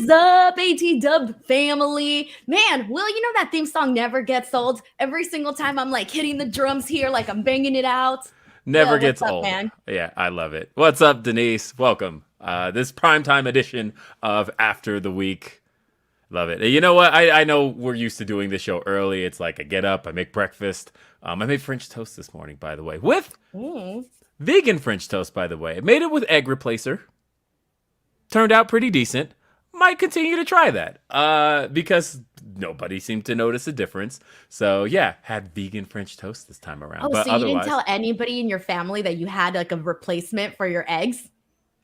is up, AT Dub family? Man, Will, you know that theme song never gets old. Every single time I'm like hitting the drums here, like I'm banging it out. Never Will, what's gets up, old. man? Yeah, I love it. What's up, Denise? Welcome. This primetime edition of After the Week. Love it. You know what? I know we're used to doing this show early. It's like I get up, I make breakfast. I made French toast this morning, by the way, with Mm. vegan French toast, by the way. I made it with egg replacer. Turned out pretty decent. Might continue to try that because nobody seemed to notice a difference. So yeah, had vegan French toast this time around. Oh, But so you didn't otherwise, tell anybody in your family that you had like a replacement for your eggs?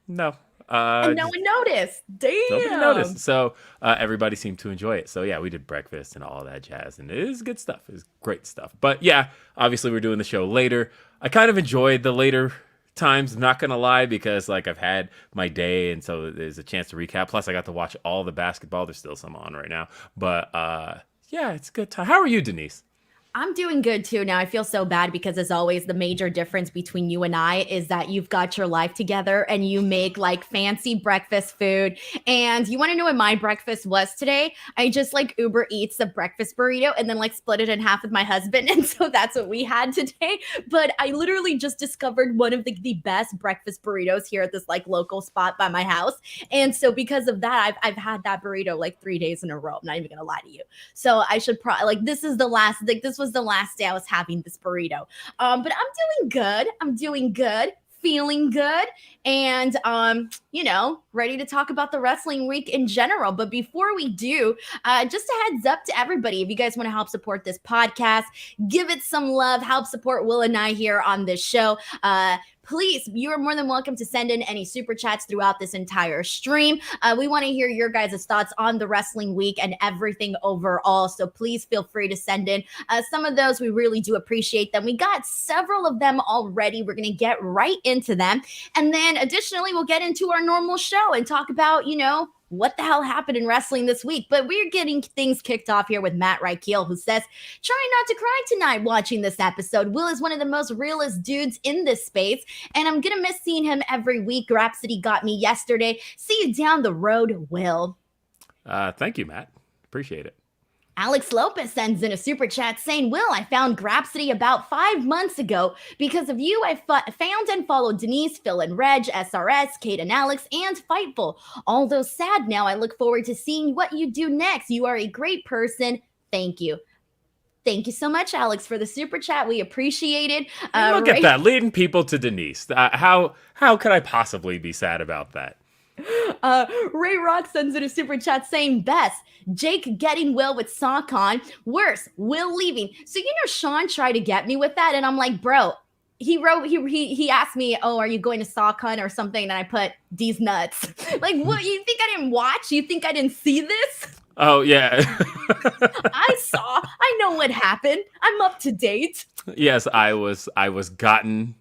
no. And no Just one noticed. nobody noticed. Damn. So everybody seemed to enjoy it. So yeah, we did breakfast and all that jazz, and it is good stuff. It's great stuff. But yeah, obviously we're doing the show later. I kind of enjoyed the later times. Not gonna lie, because like I've had my day, and so there's a chance to recap. Plus, I got to watch all the basketball. There's still some on right now, but yeah, it's a good time. How are you, Denise? I'm doing good too. Now I feel so bad because as always, the major difference between you and I is that you've got your life together and you make like fancy breakfast food. And you want to know what my breakfast was today? I just like Uber Eats a breakfast burrito and then like split it in half with my husband. And so that's what we had today. But I literally just discovered one of the best breakfast burritos here at this like local spot by my house. And so because of that, I've had that burrito like 3 days in a row. I'm not even gonna lie to you. So I should probably like this is the last like this was the last day I was having this burrito. But I'm doing good. I'm doing good, feeling good, and ready to talk about the wrestling week in general. But before we do, just a heads up to everybody: if you guys want to help support this podcast, give it some love, help support Will and I here on this show. Please, you are more than welcome to send in any super chats throughout this entire stream. We want to hear your guys' thoughts on the wrestling week and everything overall. So please feel free to send in some of those. We really do appreciate them. We got several of them already. We're going to get right into them. And then additionally, we'll get into our normal show and talk about, what the hell happened in wrestling this week. But we're getting things kicked off here with Matt Reichel, who says, try not to cry tonight watching this episode. Will is one of the most realest dudes in this space, and I'm going to miss seeing him every week. Rhapsody got me yesterday. See you down the road, Will. Thank you, Matt. Appreciate it. Alex Lopez sends in a super chat saying, Will, I found Grapsity about 5 months ago. Because of you, I found and followed Denise, Phil and Reg, SRS, Kate and Alex, and Fightful. Although sad now, I look forward to seeing what you do next. You are a great person. Thank you. Thank you so much, Alex, for the super chat. We appreciate it. Look at that, leading people to Denise. How could I possibly be sad about that? Ray Rock sends in a super chat saying, best, Jake getting Will with sock on. Worse, Will leaving. So, Sean tried to get me with that. And I'm like, bro, he asked me, oh, are you going to SawCon or something? And I put, these nuts. Like, what? You think I didn't watch? You think I didn't see this? Oh, yeah. I know what happened. I'm up to date. Yes, I was gotten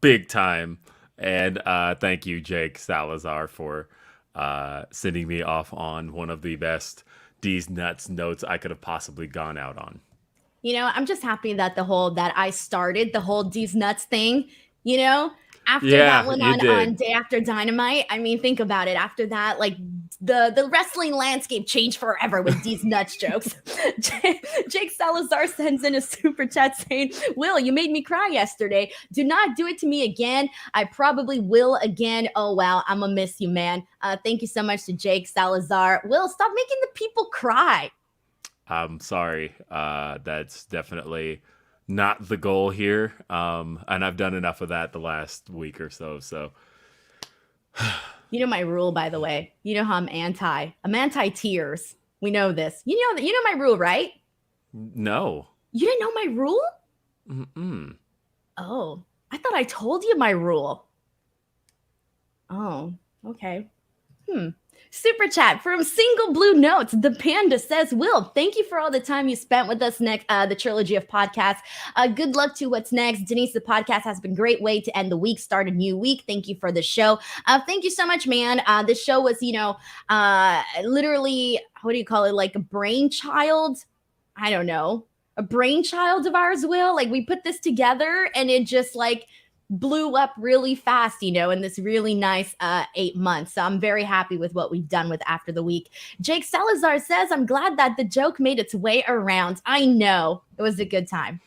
big time. And thank you, Jake Salazar, for sending me off on one of the best D's Nuts notes I could have possibly gone out on. I'm just happy that I started the whole D's Nuts thing, after Yeah, that one you did. on Day After Dynamite. I mean, think about it. After that, like the wrestling landscape changed forever with these nuts jokes. Jake Salazar sends in a super chat saying, Will, you made me cry yesterday. Do not do it to me again. I probably will again. Oh, wow. I'm going to miss you, man. Thank you so much to Jake Salazar. Will, stop making the people cry. I'm sorry. That's definitely not the goal here. And I've done enough of that the last week or so. So, you know my rule, by the way. You know how I'm anti-tears. We know this. You know my rule, right? No. You didn't know my rule? Mm-mm. Oh, I thought I told you my rule. Oh, okay. Super chat from Single Blue Notes. The Panda says, Will, thank you for all the time you spent with us next, the trilogy of podcasts. Good luck to what's next. Denise, the podcast has been a great way to end the week, start a new week. Thank you for the show. Thank you so much, man. This show was, literally, what do you call it? Like a brainchild? I don't know. A brainchild of ours, Will. Like we put this together and it just like blew up really fast, in this really nice 8 months. So I'm very happy with what we've done with After the Week. Jake Salazar says, I'm glad that the joke made its way around. I know it was a good time.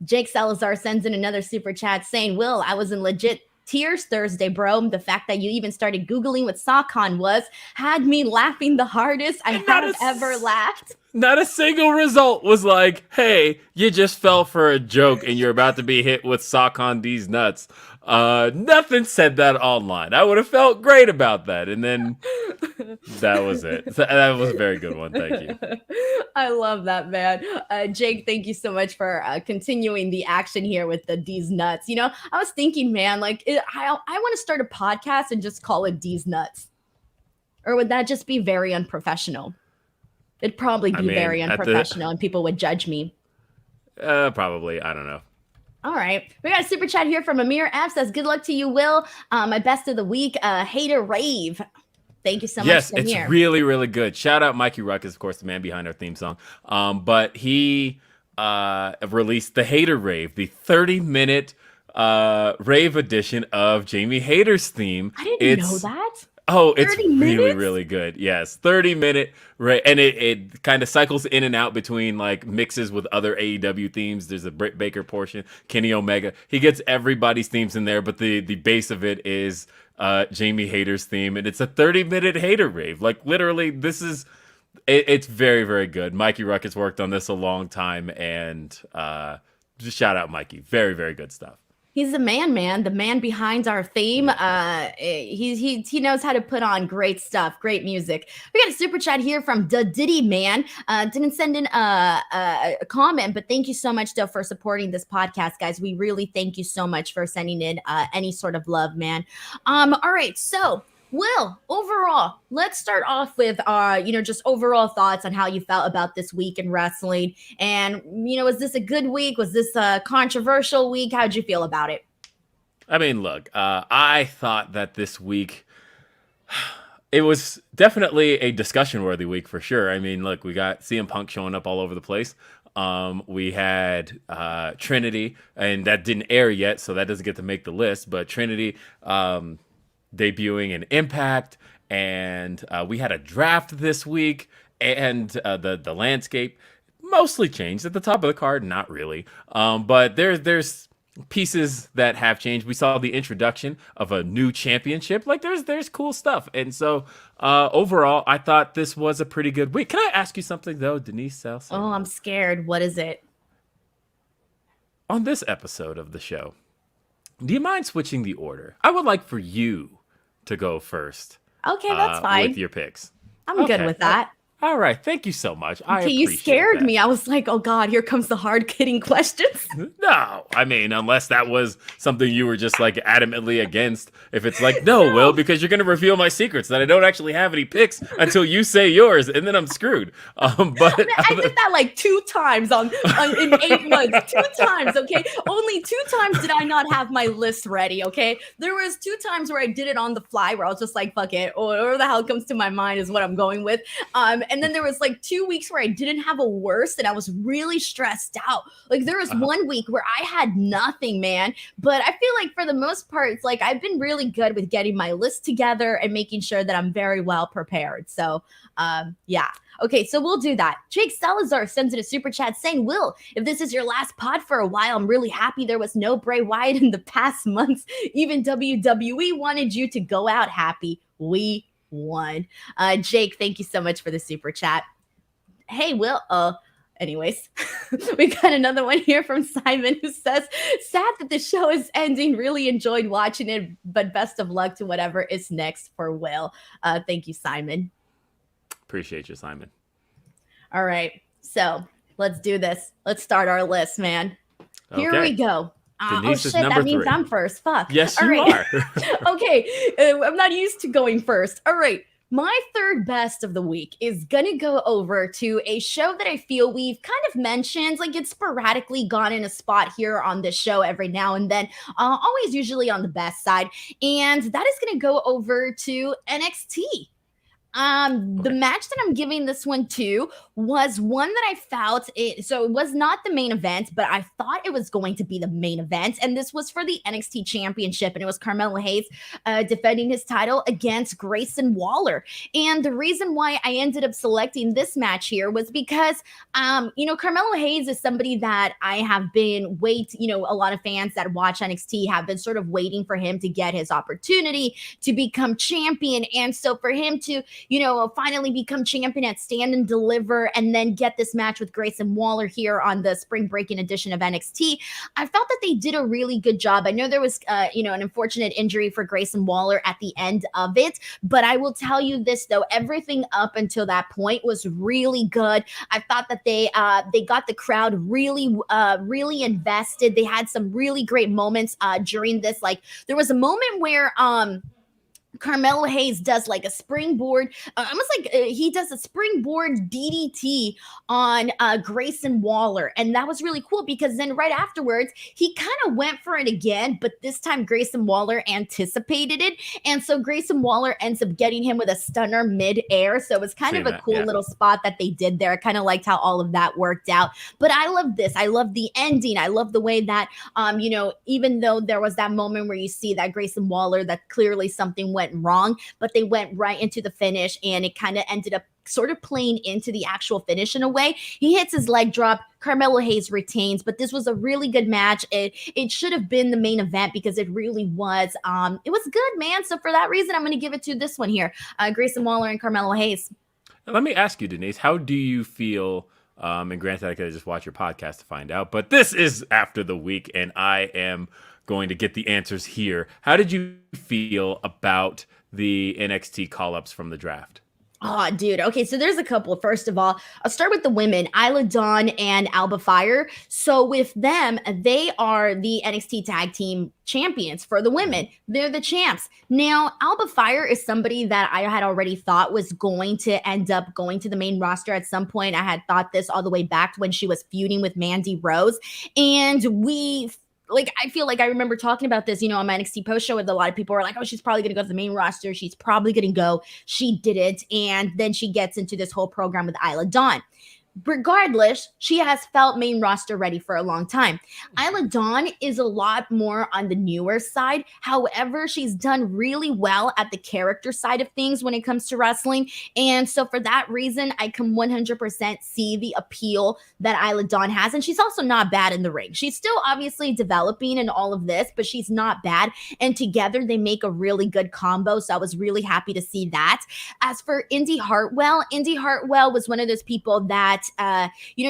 Jake Salazar sends in another super chat saying, Will, I was in legit tears Thursday, bro. The fact that you even started Googling what SockCon was had me laughing the hardest I have ever laughed. Not a single result was like, hey, you just fell for a joke and you're about to be hit with sock on these nuts. Nothing said that online. I would have felt great about that. And then that was it. That was a very good one. Thank you. I love that, man. Jake, thank you so much for continuing the action here with D's Nuts. I was thinking, man, like I want to start a podcast and just call it D's Nuts. Or would that just be very unprofessional? It'd probably be very unprofessional and people would judge me. Probably. I don't know. All right. We got a super chat here from Amir F. Says, good luck to you, Will. My best of the week, Hater Rave. Thank you so much. Yes, it's really, really good. Shout out Mikey Ruckus, of course, the man behind our theme song. But he released the Hater Rave, the 30-minute rave edition of Jamie Hader's theme. I didn't know that. Oh, it's really, really good. Yes, 30-minute, right? And it kind of cycles in and out between like mixes with other AEW themes. There's a Britt Baker portion, Kenny Omega. He gets everybody's themes in there, but the base of it is Jamie Hader's theme, and it's a 30-minute Hater rave. Like literally, it's very, very good. Mikey Ruckus worked on this a long time, and just shout out Mikey. Very, very good stuff. He's the man behind our theme. He knows how to put on great stuff, great music. We got a super chat here from Da Diddy Man. Didn't send in a comment, but thank you so much, though, for supporting this podcast, guys. We really thank you so much for sending in any sort of love, man. All right, so Will, overall, let's start off with just overall thoughts on how you felt about this week in wrestling. And, was this a good week? Was this a controversial week? How'd you feel about it? I mean, look, I thought that this week, it was definitely a discussion-worthy week for sure. I mean, look, we got CM Punk showing up all over the place. We had Trinity, and that didn't air yet, so that doesn't get to make the list. But Trinity debuting in Impact, and we had a draft this week, and the landscape mostly changed. At the top of the card, not really, but there's pieces that have changed. We saw the introduction of a new championship. Like there's cool stuff, and so overall, I thought this was a pretty good week. Can I ask you something though, Denise Salcedo? Oh, I'm scared. What is it? On this episode of the show, do you mind switching the order? I would like for you to go first. Okay, that's fine. With your picks. I'm good with that. All right. Thank you so much. Okay, you scared me. I was like, oh God, here comes the hard-hitting questions. No, I mean, unless that was something you were just like adamantly against. If it's like, no, Will, because you're going to reveal my secrets that I don't actually have any picks until you say yours, and then I'm screwed. But I did that like 2 times in 8 months. 2 times, okay? Only 2 times did I not have my list ready, okay? There was 2 times where I did it on the fly, where I was just like, fuck it, or whatever the hell comes to my mind is what I'm going with. And then there was like 2 weeks where I didn't have a worst and I was really stressed out. Like there was 1 week where I had nothing, man. But I feel like for the most part, it's like I've been really good with getting my list together and making sure that I'm very well prepared. So yeah. Okay, so we'll do that. Jake Salazar sends in a super chat saying, Will, if this is your last pod for a while, I'm really happy there was no Bray Wyatt in the past months. Even WWE wanted you to go out happy. We won. Jake, thank you so much for the super chat. Hey, Will. Anyways, we got another one here from Simon who says, sad that the show is ending. Really enjoyed watching it, but best of luck to whatever is next for Will. Thank you, Simon. Appreciate you, Simon. All right. So let's do this. Let's start our list, man. Here we go. Oh shit, that means 3. I'm first. Fuck. Yes, you are. Okay. I'm not used to going first. All right. My third best of the week is going to go over to a show that I feel we've kind of mentioned. Like it's sporadically gone in a spot here on this show every now and then, always usually on the best side. And that is going to go over to NXT. The Okay. match that I'm giving this one to was one that I felt it. So it was not the main event, but I thought it was going to be the main event, and this was for the NXT Championship, and it was Carmelo Hayes defending his title against Grayson Waller. And the reason why I ended up selecting this match here was because, Carmelo Hayes is somebody that I have been a lot of fans that watch NXT have been sort of waiting for him to get his opportunity to become champion, and so for him to finally become champion at Stand and Deliver and then get this match with Grayson Waller here on the spring breaking edition of NXT. I felt that they did a really good job. I know there was, an unfortunate injury for Grayson Waller at the end of it, but I will tell you this though, everything up until that point was really good. I thought that they got the crowd really invested. They had some really great moments during this. Like there was a moment where Carmelo Hayes does like a springboard, almost like he does a springboard DDT on Grayson Waller. And that was really cool because then right afterwards, he kind of went for it again, but this time Grayson Waller anticipated it. And so Grayson Waller ends up getting him with a stunner mid-air. So it was kind of Seeing a that, cool yeah. little spot that they did there. I kind of liked how all of that worked out. But I love this. I love the ending. I love the way that, even though there was that moment where you see that Grayson Waller, that clearly something went wrong, but they went right into the finish and it kind of ended up sort of playing into the actual finish in a way. He hits his leg drop. Carmelo Hayes retains, but this was a really good match. It should have been the main event because it really was. It was good, man. So for that reason, I'm going to give it to this one here, Grayson Waller and Carmelo Hayes. Now, let me ask you, Denise, how do you feel? And granted, I could just watch your podcast to find out, but this is after the week, and I am going to get the answers here. How did you feel about the NXT call ups from the draft? Oh, dude. Okay, so there's a couple. First of all, I'll start with the women, Isla Dawn and Alba Fire. So with them, they are the NXT Tag Team champions for the women. They're the champs. Now, Alba Fire is somebody that I had already thought was going to end up going to the main roster at some point. I had thought this all the way back when she was feuding with Mandy Rose. And I feel like I remember talking about this, on my NXT post show with a lot of people were like, oh, she's probably going to go to the main roster. She's probably going to go. She didn't. And then she gets into this whole program with Isla Dawn. Regardless, she has felt main roster ready for a long time. Isla Dawn is a lot more on the newer side. However, she's done really well at the character side of things when it comes to wrestling. And so for that reason, I can 100% see the appeal that Isla Dawn has. And she's also not bad in the ring. She's still obviously developing and all of this, but she's not bad. And together they make a really good combo. So I was really happy to see that. As for Indy Hartwell was one of those people that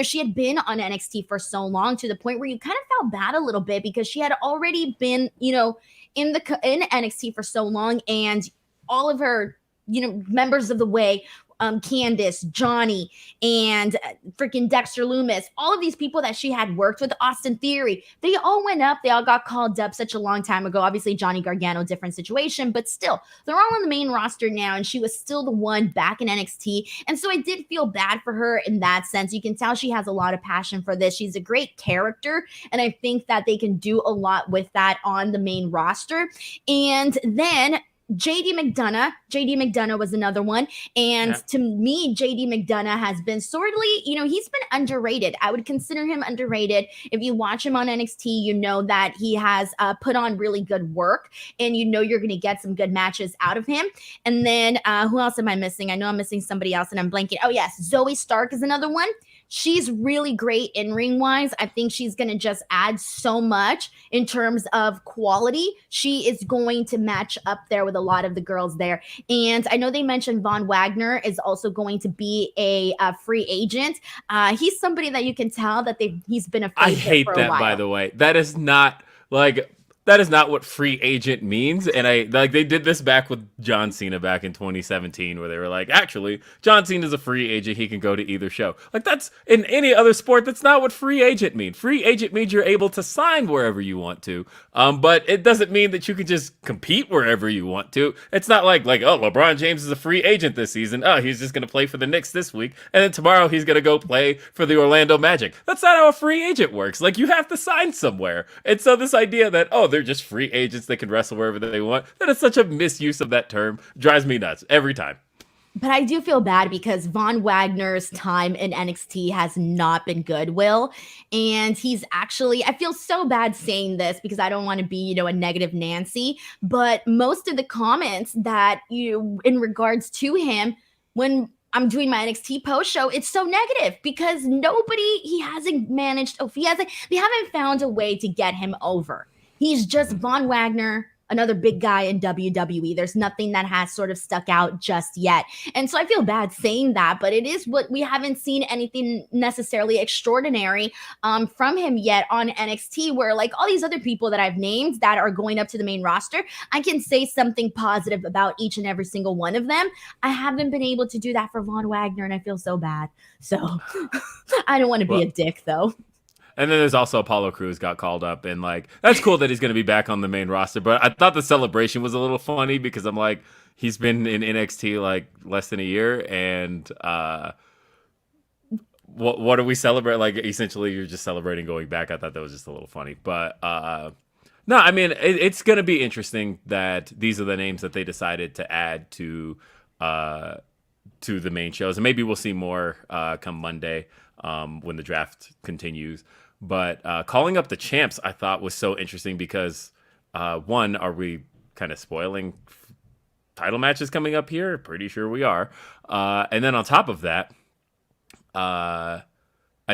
she had been on NXT for so long to the point where you kind of felt bad a little bit because she had already been, in NXT for so long, and all of her, members of the way, Candice, Johnny, and freaking Dexter Loomis, all of these people that she had worked with, Austin Theory, they all went up. They all got called up such a long time ago. Obviously, Johnny Gargano, different situation, but still, they're all on the main roster now, and she was still the one back in NXT. And so I did feel bad for her in that sense. You can tell she has a lot of passion for this. She's a great character, and I think that they can do a lot with that on the main roster. And then JD McDonough was another one. And Yeah. to me, JD McDonough has been he's been underrated. I would consider him underrated. If you watch him on NXT, you know that he has put on really good work, and you're going to get some good matches out of him. And then who else am I missing? I know I'm missing somebody else and I'm blanking. Oh, yes. Zoe Stark is another one. She's really great in ring wise. I think she's going to just add so much in terms of quality. She is going to match up there with a lot of the girls there. And I know they mentioned Von Wagner is also going to be a free agent. He's somebody that you can tell that he's been a I favorite hate for a that, by while. the way. That is not what free agent means. And they did this back with John Cena back in 2017, where they were like, actually, John Cena is a free agent. He can go to either show. Like, that's in any other sport. That's not what free agent means. Free agent means you're able to sign wherever you want to. But it doesn't mean that you can just compete wherever you want to. It's not like, oh, LeBron James is a free agent this season. Oh, he's just going to play for the Knicks this week. And then tomorrow he's going to go play for the Orlando Magic. That's not how a free agent works. Like, you have to sign somewhere. And so this idea that, oh, they're just free agents that can wrestle wherever they want, that is such a misuse of that term. Drives me nuts every time. But I do feel bad because Von Wagner's time in NXT has not been good, Will. And he's actually, I feel so bad saying this because I don't want to be, a negative Nancy. But most of the comments that in regards to him, when I'm doing my NXT post show, it's so negative because he hasn't managed, they haven't found a way to get him over. He's just Mhm. Von Wagner, another big guy in WWE. There's nothing that has sort of stuck out just yet. And so I feel bad saying that, but it is what we haven't seen anything necessarily extraordinary from him yet on NXT, where like all these other people that I've named that are going up to the main roster, I can say something positive about each and every single one of them. I haven't been able to do that for Von Wagner, and I feel so bad. So I don't want to be a Well, dick though. and then there's also Apollo Crews got called up, and like that's cool that he's going to be back on the main roster. But I thought the celebration was a little funny because I'm like, he's been in NXT like less than a year, and what do we celebrate? Like essentially, you're just celebrating going back. I thought that was just a little funny, but no, I mean it's going to be interesting that these are the names that they decided to add uh, to the main shows, and maybe we'll see more come Monday when the draft continues. But calling up the champs, I thought was so interesting because one, are we kind of spoiling title matches coming up here? Pretty sure we are. And then on top of that, I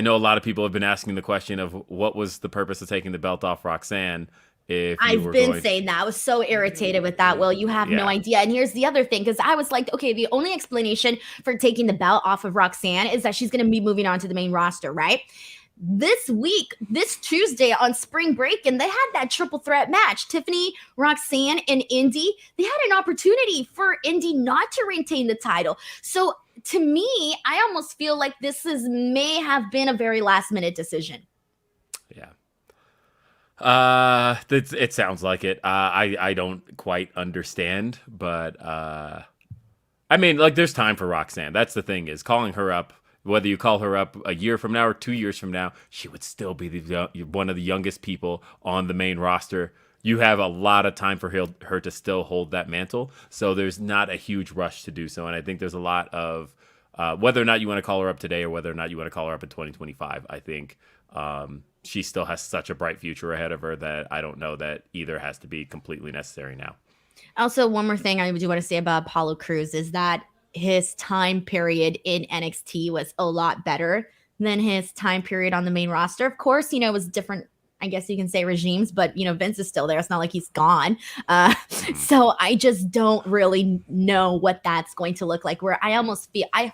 know a lot of people have been asking the question of what was the purpose of taking the belt off Roxanne if you I've were been going. saying that. I was so irritated with that. Well, you have no Yeah. idea. And here's the other thing, because I was like, okay, the only explanation for taking the belt off of Roxanne is that she's going to be moving on to the main roster, right? This week, this Tuesday on spring break, and they had that triple threat match. Tiffany, Roxanne, and Indy. They had an opportunity for Indy not to retain the title. So to me, I almost feel like may have been a very last minute decision. Yeah. It sounds like it. I don't quite understand, but I mean, like, there's time for Roxanne. That's the thing is calling her up. Whether you call her up a year from now or 2 years from now, she would still be one of the youngest people on the main roster. You have a lot of time for her to still hold that mantle, so there's not a huge rush to do so. And I think there's a lot of whether or not you want to call her up today or whether or not you want to call her up in 2025. I think she still has such a bright future ahead of her that I don't know that either has to be completely necessary now. Also, one more thing I do want to say about Apollo Crews is that his time period in NXT was a lot better than his time period on the main roster. Of course, it was different. I guess you can say regimes, but Vince is still there. It's not like he's gone. Mhm. So I just don't really know what that's going to look like. Where I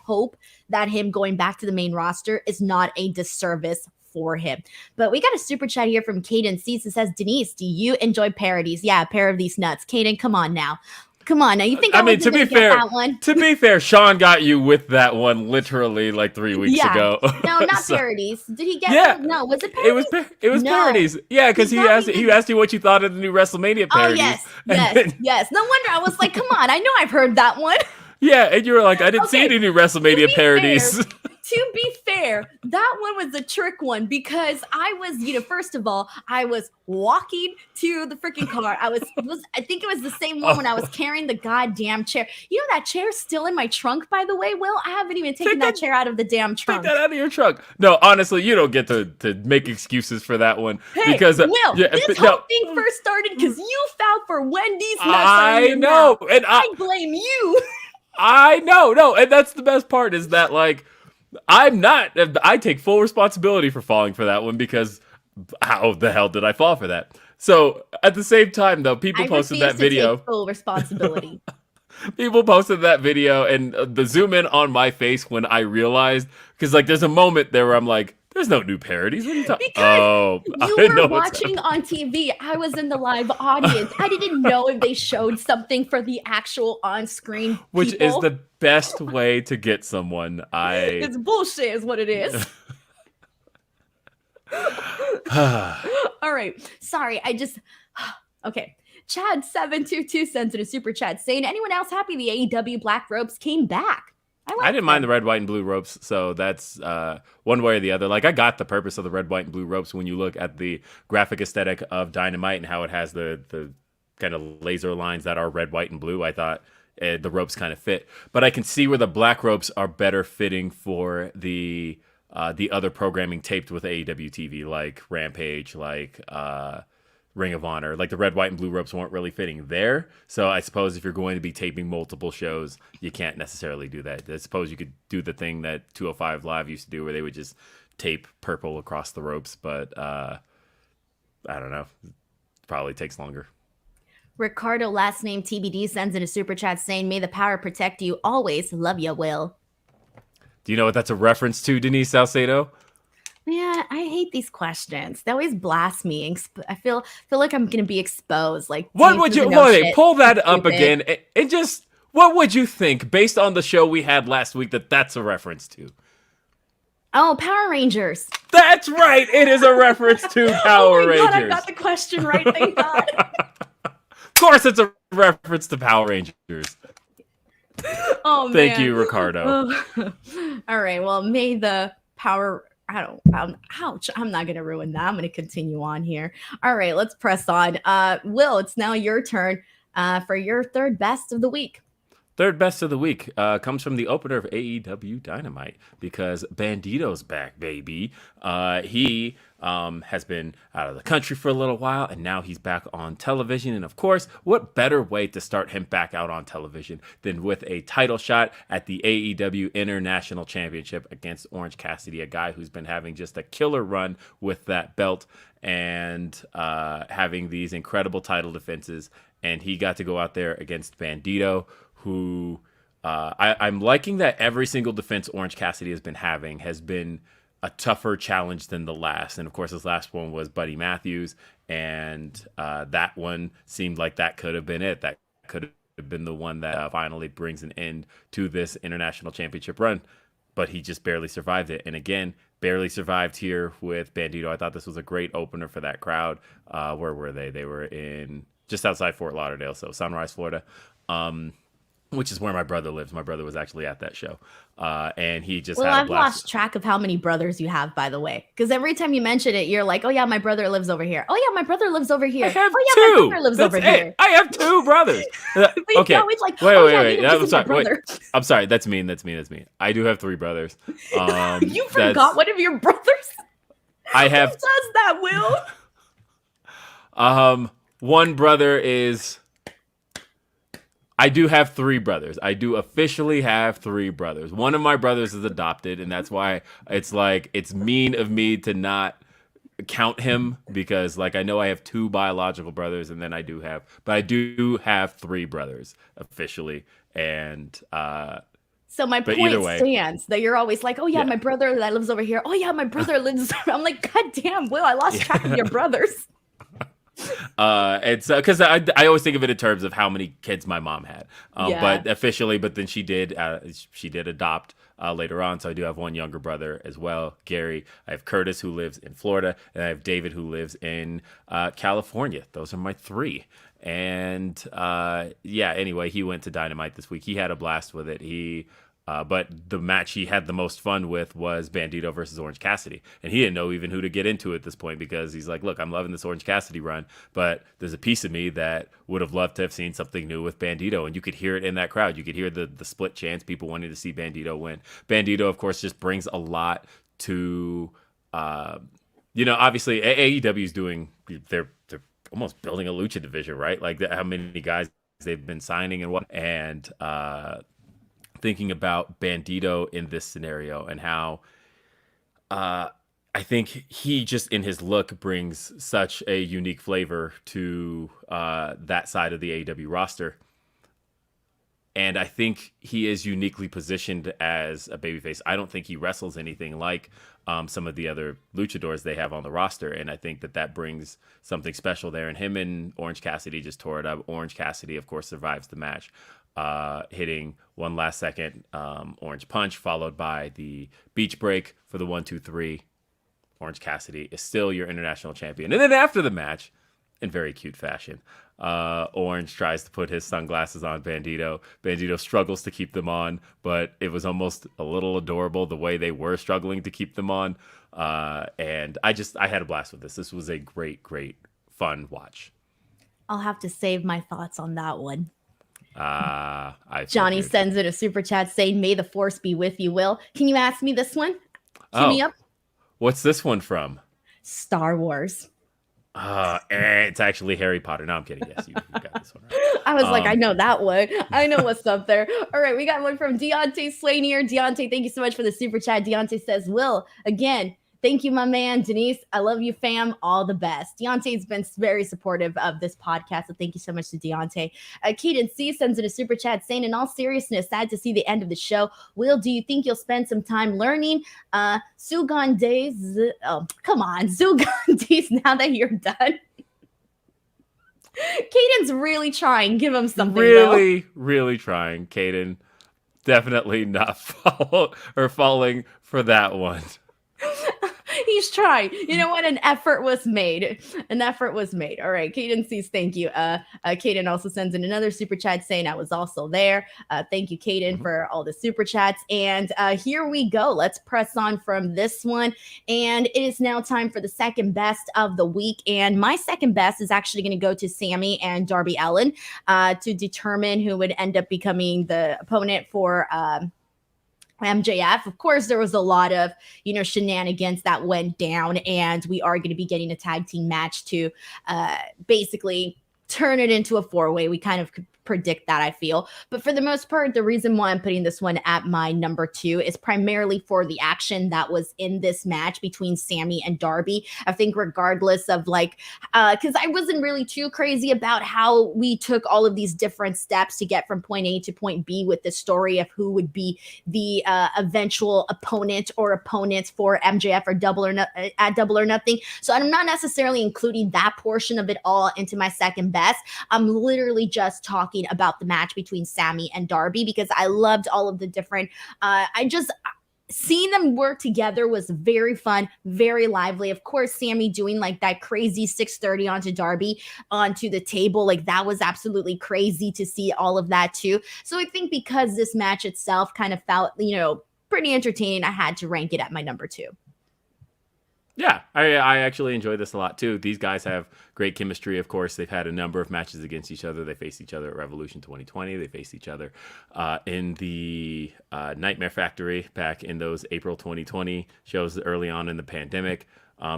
hope that him going back to the main roster is not a disservice for him. But we got a super chat here from Caden Seats that says, Denise, do you enjoy parodies? Yeah, a pair of these nuts. Caden, come on now. Come on now. You think I I mean, wasn't going to get that one? to be fair, Sean got you with that one literally like 3 weeks Yeah. ago. No, not So, parodies. Did he get yeah, one? No, was it it was parodies? it was No. parodies. Yeah, because He got he me. asked you what you thought of the new WrestleMania Oh, parodies, yes. and Yes. then, Yes. No wonder I was like, come on. I know I've heard that one. yeah, and you were like, I didn't see Okay. any new To WrestleMania be fair, parodies. to be fair, that one was a trick one because I was, first of all, I was walking to the freaking car. I think it was the same one when I was Oh, carrying the goddamn chair. That chair's still in my trunk, by the way, Will. I haven't even taken take that that chair out of the damn take that trunk. out of your trunk. No, honestly, you don't get to make excuses for that one Hey, because Will, yeah, this but whole no, thing first started because you found for Wendy's nuts are in I your know, mouth. and I blame you. I know, no, and that's the best part is that like I'm not. I take full responsibility for falling for that one because how the hell did I fall for that? So at the same time, though, I people posted refuse that to take video. full responsibility. People posted that video, and the zoom in on my face when I realized because like there's a moment there where I'm like, "There's no new parodies. What are you talking? Because Oh, you I were know what's watching happening." on TV. I was in the live audience. I didn't know if they showed something for the actual on screen Which is people. the best way to get someone. I It's bullshit, is what it is. All right. Sorry. Okay. Chad722 sends in a super chat saying, anyone else happy the AEW Black Ropes came back? I I like didn't mind the them. red, white, and blue ropes, so that's one way or the other. Like I got the purpose of the red, white, and blue ropes when you look at the graphic aesthetic of Dynamite and how it has the kind of laser lines that are red, white, and blue. I thought the ropes kind of fit. But I can see where the black ropes are better fitting for the other programming taped with AEW TV, like Rampage, like Ring of Honor. Like the red, white, and blue ropes weren't really fitting there. So I suppose if you're going to be taping multiple shows, you can't necessarily do that. I suppose you could do the thing that 205 Live used to do, where they would just tape purple across the ropes. But I don't know. It probably takes longer. Ricardo, last name TBD, sends in a super chat saying, "May the power protect you always. Love ya, Will." Do you know what that's a reference to, Denise Salcedo? Yeah, I hate these questions. They always blast me. I feel like I'm gonna be exposed. Like, What would you pull that up again and just what would you think based on the show we had last week that that's a reference to? Oh, Power Rangers. That's right. It is a reference to Power Rangers. God, I got the question right. Thank God. Of course, it's a reference to Power Rangers. Oh, man. Thank you, Ricardo. All right. Well, may the power. Ouch. I'm not going to ruin that. I'm going to continue on here. All right. Let's press on. Will, it's now your turn for your third best of the week. Third best of the week comes from the opener of AEW Dynamite because Bandito's back, baby. He has been out of the country for a little while, and now he's back on television. And of course, what better way to start him back out on television than with a title shot at the AEW International Championship against Orange Cassidy, a guy who's been having just a killer run with that belt and having these incredible title defenses. And he got to go out there against Bandito, who I'm liking that every single defense Orange Cassidy has been having has been a tougher challenge than the last. And of course, his last one was Buddy Matthews. And that one seemed like that could have been it. That could have been the one that finally brings an end to this international championship run. But he just barely survived it. And again, barely survived here with Bandito. I thought this was a great opener for that crowd. Where were they? They were in just outside Fort Lauderdale, so Sunrise, Florida. Which is where my brother lives. My brother was actually at that show. And he just had a I've blast. lost track of how many brothers you have, by the way. Because every time you mention it, you're like, oh, yeah, my brother lives over here. Oh, yeah, my brother lives over here. I have oh, yeah, two. my brother lives over here. I have two brothers. Okay. Like, wait. I'm sorry. Wait. I'm sorry. That's mean. I do have three brothers. You forgot one of your brothers? I have. Who does that, Will? One brother is... I do have three brothers. I do officially have three brothers. One of my brothers is adopted, and that's why it's like it's mean of me to not count him because like I know I have two biological brothers, and then I do have three brothers officially. And so my point stands that you're always like, oh yeah, my brother that lives over here. Oh yeah, my brother lives. I'm like, God damn, Will, I lost track of your brothers. It's because I always think of it in terms of how many kids my mom had, but officially, but then she did adopt later on. So I do have one younger brother as well, Gary. I have Curtis who lives in Florida, and I have David who lives in California. Those are my three. And anyway, he went to Dynamite this week. He had a blast with it. But the match he had the most fun with was Bandito versus Orange Cassidy. And he didn't know even who to get into at this point because he's like, look, I'm loving this Orange Cassidy run, but there's a piece of me that would have loved to have seen something new with Bandito. And you could hear it in that crowd. You could hear the split chants, people wanting to see Bandito win. Bandito, of course, just brings a lot to, obviously AEW is doing, they're almost building a lucha division, right? Like how many guys they've been signing and what, and, thinking about Bandito in this scenario and how I think he just in his look brings such a unique flavor to that side of the AEW roster. And I think he is uniquely positioned as a babyface. I don't think he wrestles anything like some of the other luchadors they have on the roster. And I think that brings something special there. And him and Orange Cassidy just tore it up. Orange Cassidy, of course, survives the match. Hitting one last second orange punch followed by the beach break for the 1-2-3. Orange Cassidy is still your international champion. And then after the match, in very cute fashion, Orange tries to put his sunglasses on Bandito. Bandito struggles to keep them on, but it was almost a little adorable the way they were struggling to keep them on. And I had a blast with this. This was a great, great, fun watch. I'll have to save my thoughts on that one. I Johnny figured. sends in a super chat saying, "May the force be with you, Will." Can you ask me this one? Cue me Oh, up. what's this one from? Star Wars. It's actually Harry Potter. No, I'm kidding. Yes, you got this one right. I was like, I Um, know that one. I know what's up there. All right, we got one from Deontay Slanier. Deontay, thank you so much for the super chat. Deontay says, "Will, again, thank you, my man. Denise, I love you, fam. All the best." Deontay's been very supportive of this podcast, so thank you so much to Deontay. Keaton C sends in a super chat saying, "In all seriousness, sad to see the end of the show. Will, do you think you'll spend some time learning Sugan days? Oh, come on, Sugan days now that you're done." Caden's really trying. Give him something, Will. really, really trying, Caden. Definitely not falling for that one. He's trying. You know what? An effort was made. An effort was made. All right. Caden sees, thank you. Caden also sends in another super chat saying I was also there. Thank you, Caden, Mhm. for all the super chats. And here we go. Let's press on from this one. And it is now time for the second best of the week. And my second best is actually going to go to Sammy and Darby Allin to determine who would end up becoming the opponent for MJF. Of course, there was a lot of, shenanigans that went down, and we are going to be getting a tag team match to basically turn it into a four-way. We kind of could predict that, I feel. But for the most part, the reason why I'm putting this one at my number 2 is primarily for the action that was in this match between Sammy and Darby. I think regardless of because I wasn't really too crazy about how we took all of these different steps to get from point A to point B with the story of who would be the eventual opponent or opponents for MJF or at Double or Nothing. So I'm not necessarily including that portion of it all into my second best. I'm literally just talking about the match between Sammy and Darby because I loved all of the different. Seeing them work together was very fun, very lively. Of course, Sammy doing like that crazy 630 onto Darby onto the table, like that was absolutely crazy to see all of that too. So I think because this match itself kind of felt, pretty entertaining, I had to rank it at my number 2. Yeah, I actually enjoy this a lot too. These guys have great chemistry. Of course, they've had a number of matches against each other. They faced each other at Revolution 2020. They faced each other in the Nightmare Factory back in those April 2020 shows early on in the pandemic.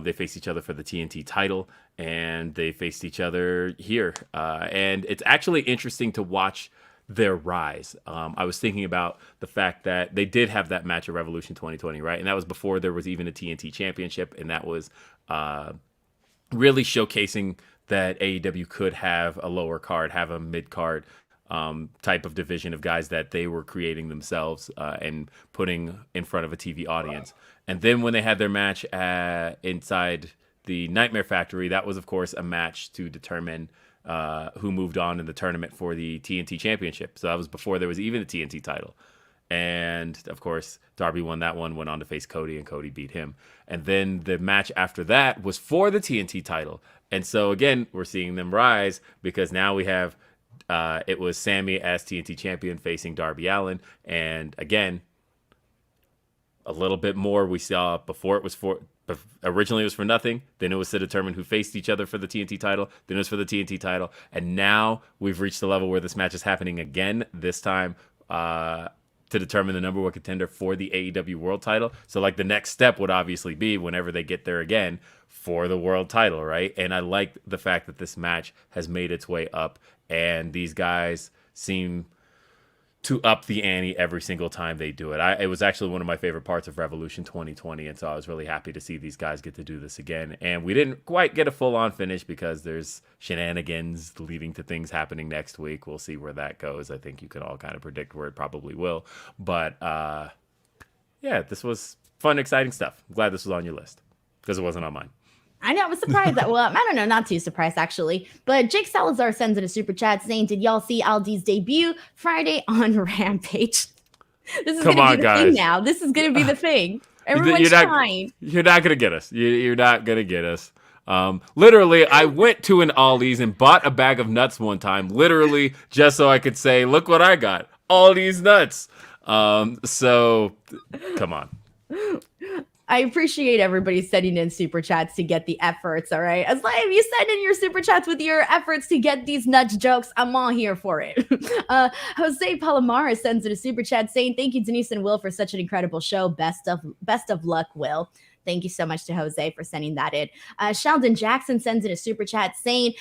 They faced each other for the TNT title, and they faced each other here. And it's actually interesting to watch their rise. I was thinking about the fact that they did have that match at Revolution 2020, right? And that was before there was even a TNT championship. And that was really showcasing that AEW could have a lower card, have a mid card type of division of guys that they were creating themselves and putting in front of a TV audience. And then when they had their match inside the Nightmare Factory, that was, of course, a match to determine who moved on in the tournament for the TNT championship. So that was before there was even a TNT title. And of course, Darby won that one, went on to face Cody, and Cody beat him. And then the match after that was for the TNT title. And so again, we're seeing them rise because now we have it was Sammy as TNT champion facing Darby Allin. And again, a little bit more we saw before. It was for originally it was for nothing, then it was to determine who faced each other for the TNT title, then it was for the TNT title, and now we've reached the level where this match is happening again, this time to determine the number 1 contender for the AEW world title. So like the next step would obviously be whenever they get there again for the world title, right? And I like the fact that this match has made its way up, and these guys seem to up the ante every single time they do it. It was actually one of my favorite parts of Revolution 2020, and so I was really happy to see these guys get to do this again. And we didn't quite get a full-on finish because there's shenanigans leading to things happening next week. We'll see where that goes. I think you can all kind of predict where it probably will. But yeah, this was fun, exciting stuff. I'm glad this was on your list because it wasn't on mine. I know, I was surprised that, well, I don't know, not too surprised actually. But Jake Salazar sends in a super chat saying, "Did y'all see Aldi's debut Friday on Rampage?" This is going to be the thing now. This is going to be the thing. Everyone's trying. You're not going to get us. You're not going to get us. Literally, I went to an Aldi's and bought a bag of nuts one time, literally just so I could say, look what I got. Aldi's nuts. So, come on. I appreciate everybody sending in super chats to get the efforts. All right. As long as you send in your super chats with your efforts to get these nuts jokes, I'm all here for it. Jose Palomares sends in a super chat saying, "Thank you, Denise and Will, for such an incredible show. Best of luck, Will." Thank you so much to Jose for sending that in. Sheldon Jackson sends in a super chat saying,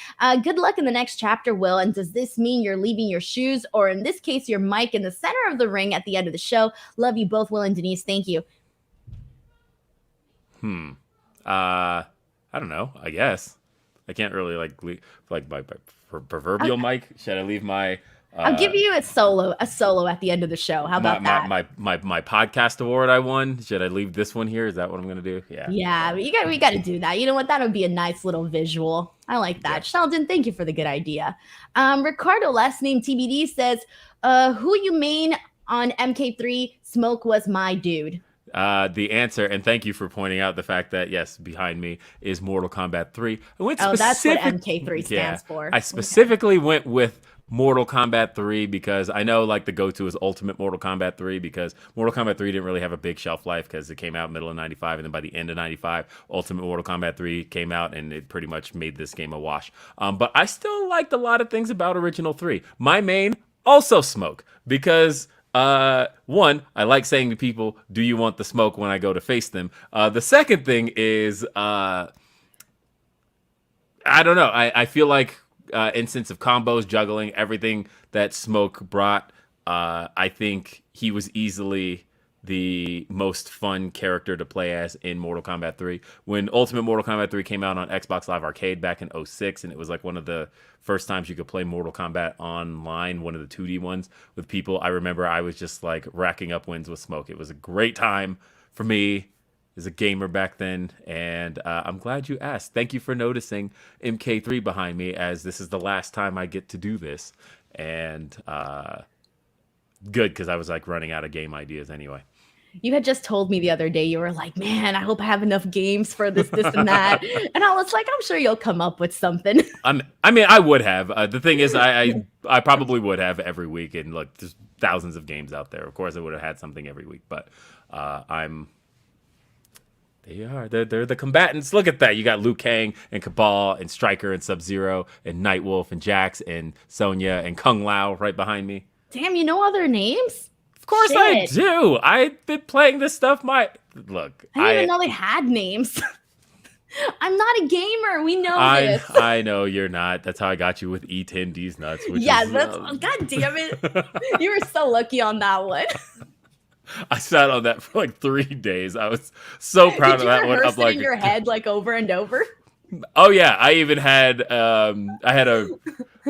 "Good luck in the next chapter, Will. And does this mean you're leaving your shoes, or in this case, your mic in the center of the ring at the end of the show? Love you both, Will and Denise. Thank you." I don't know. I guess I can't really like my proverbial mic. Should I leave my I'll give you a solo at the end of the show. How my about that? my podcast award I won? Should I leave this one here? Is that what I'm gonna do? Yeah. Yeah, we got to do that. You know what? That'll be a nice little visual. I like that. Yeah. Sheldon, thank you for the good idea. Ricardo, last name TBD, says, "Who you main on MK3? Smoke was my dude." The answer, and thank you for pointing out the fact that yes, behind me is Mortal Kombat 3. I went That's what specific. MK3 stands for. I specifically went with Mortal Kombat 3 because I know like the go-to is Ultimate Mortal Kombat 3 because Mortal Kombat 3 didn't really have a big shelf life because it came out middle of 95 and then by the end of 95 Ultimate Mortal Kombat 3 came out and it pretty much made this game a wash. But I still liked a lot of things about Original 3. My main, also Smoke, because one, I like saying to people, "Do you want the smoke?" when I go to face them. The second thing is, I don't know. I feel like instance of combos, juggling, everything that Smoke brought. I think he was easily the most fun character to play as in Mortal Kombat 3. When Ultimate Mortal Kombat 3 came out on Xbox Live Arcade back in 06, and it was like one of the first times you could play Mortal Kombat online, one of the 2D ones with people, I remember I was just like racking up wins with Smoke. It was a great time for me as a gamer back then, and I'm glad you asked. Thank you for noticing MK3 behind me, as this is the last time I get to do this. And good, because I was like running out of game ideas anyway. You had just told me the other day, you were like, "Man, I hope I have enough games for this, and that." And I was like, "I'm sure you'll come up with something." I mean, I would have. The thing is, I probably would have every week. And look, there's thousands of games out there. Of course, I would have had something every week. But they're the combatants. Look at that. You got Liu Kang and Cabal and Stryker and Sub-Zero and Nightwolf and Jax and Sonya and Kung Lao right behind me. Damn, you know all their names? Of course I do. I've been playing this stuff. I didn't even know they had names. I'm not a gamer. We know this. I know you're not. That's how I got you with E10 D's nuts. God damn it. You were so lucky on that one. I sat on that for like 3 days. I was so proud of that one. Did you rehearse it in your head like over and over? Oh yeah, I even had a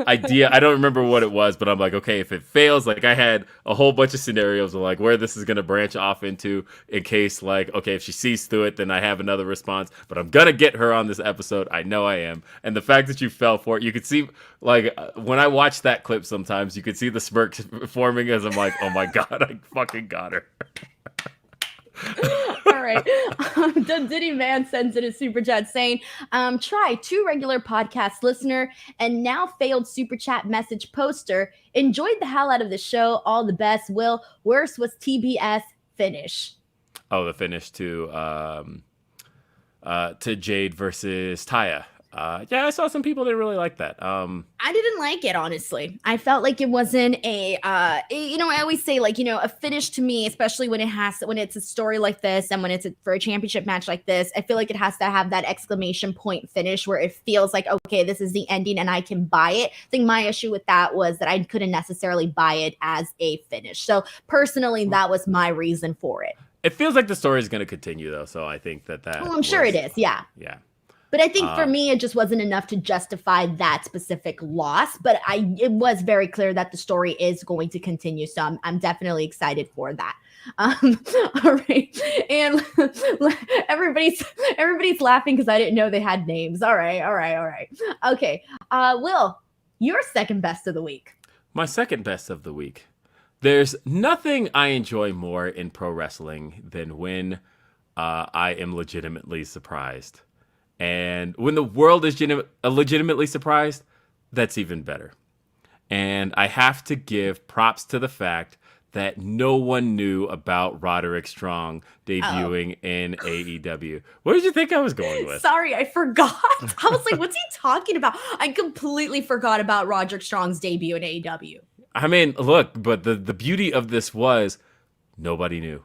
idea. I don't remember what it was, but I'm like, okay, if it fails, like I had a whole bunch of scenarios of like where this is gonna branch off into in case like, okay, if she sees through it, then I have another response. But I'm gonna get her on this episode. I know I am. And the fact that you fell for it, you could see like when I watch that clip sometimes, you could see the smirk forming as I'm like, oh my god, I fucking got her. All right. The Diddy Man sends in a super chat saying, "Try 2 regular podcast listener and now failed super chat message poster. Enjoyed the hell out of the show. All the best, Will. Worst was TBS finish." Oh, the finish to Jade versus Taya. Yeah, I saw some people that really like that. I didn't like it, honestly. I felt like it wasn't I always say like, a finish to me, especially when it's a story like this and when it's for a championship match like this, I feel like it has to have that exclamation point finish where it feels like, okay, this is the ending and I can buy it. I think my issue with that was that I couldn't necessarily buy it as a finish. So personally, that was my reason for it. It feels like the story is going to continue though, so I think that. Well, I'm sure it is. Yeah. Yeah. But I think for me, it just wasn't enough to justify that specific loss. But it was very clear that the story is going to continue. So I'm definitely excited for that. All right. And everybody's laughing because I didn't know they had names. All right. Okay. Will, your second best of the week. My second best of the week. There's nothing I enjoy more in pro wrestling than when I am legitimately surprised. And when the world is legitimately surprised, that's even better. And I have to give props to the fact that no one knew about Roderick Strong Oh, debuting in AEW. What did you think I was going with? sorry, I forgot. I was like, what's he talking about? I completely forgot about Roderick Strong's debut in AEW. I mean, look, but the beauty of this was nobody knew.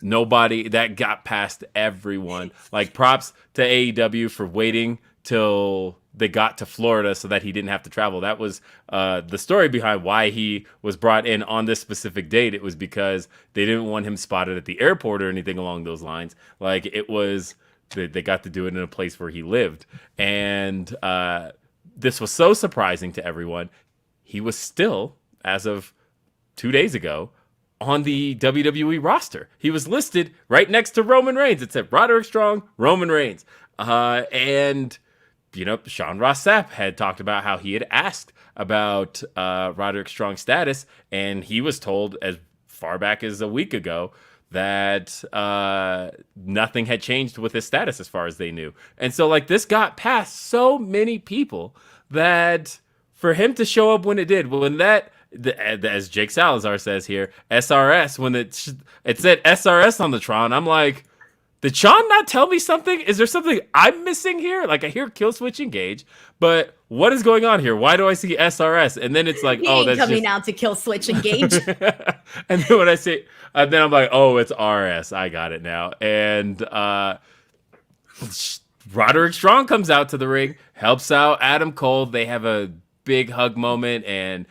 Nobody that got past everyone. Like props to AEW for waiting till they got to Florida so that he didn't have to travel. That was the story behind why he was brought in on this specific date. It was because they didn't want him spotted at the airport or anything along those lines. Like it was, they got to do it in a place where he lived. And this was so surprising to everyone. He was still, as of 2 days ago, on the WWE roster. He was listed right next to Roman Reigns. It said Roderick Strong, Roman Reigns. And, you know, Sean Ross Sapp had talked about how he had asked about Roderick Strong's status, and he was told as far back as a week ago that nothing had changed with his status as far as they knew. And so, like, this got past so many people that for him to show up when it did, when that, as Jake Salazar says here, SRS, when it said SRS on the Tron, I'm like, did Sean not tell me something? Is there something I'm missing here? Like, I hear Kill Switch Engage, but what is going on here? Why do I see SRS? And then it's like, He oh, ain't that's coming just... out to kill Switch Engage. And then when I say, then I'm like, oh, it's RS. I got it now. And Roderick Strong comes out to the ring, helps out Adam Cole. They have a big hug moment, and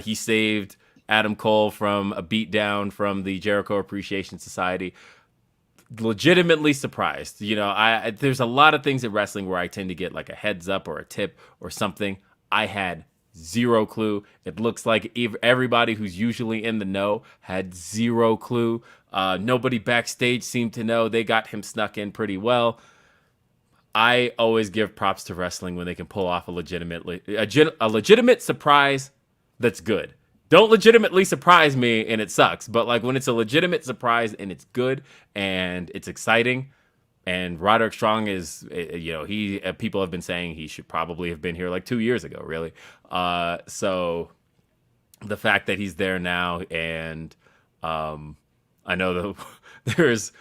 he saved Adam Cole from a beatdown from the Jericho Appreciation Society. Legitimately surprised. You know, there's a lot of things in wrestling where I tend to get like a heads up or a tip or something. I had zero clue. It looks like everybody who's usually in the know had zero clue. Nobody backstage seemed to know. They got him snuck in pretty well. I always give props to wrestling when they can pull off a legitimate surprise that's good. Don't legitimately surprise me and it sucks, but like when it's a legitimate surprise and it's good and it's exciting, and Roderick Strong is, you know, people have been saying he should probably have been here like 2 years ago, really. So the fact that he's there now, and I know there's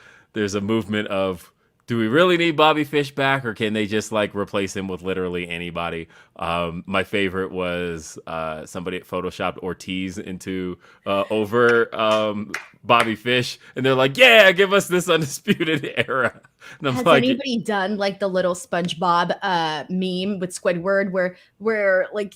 a movement of, do we really need Bobby Fish back, or can they just like replace him with literally anybody? My favorite was somebody photoshopped Ortiz into over Bobby Fish, and they're like, "Yeah, give us this undisputed era." And I'm Has like, anybody done like the little SpongeBob meme with Squidward where like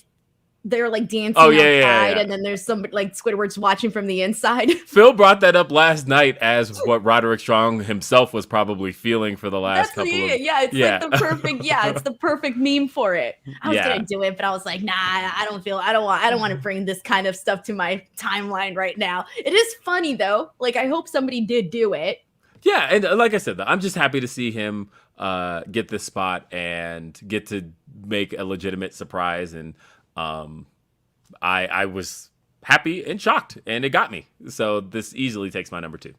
they're like dancing "Oh yeah, outside yeah." and then there's some like Squidward's watching from the inside? Phil brought that up last night as what Roderick Strong himself was probably feeling for the last That's couple of... it. Yeah, it's like the perfect, it's the perfect meme for it. I was Yeah. gonna do it, but I was like, nah, I don't want to bring this kind of stuff to my timeline right now. It is funny though. Like I hope somebody did do it. Yeah, and like I said, I'm just happy to see him get this spot and get to make a legitimate surprise. And I was happy and shocked, and it got me. So this easily takes my number 2.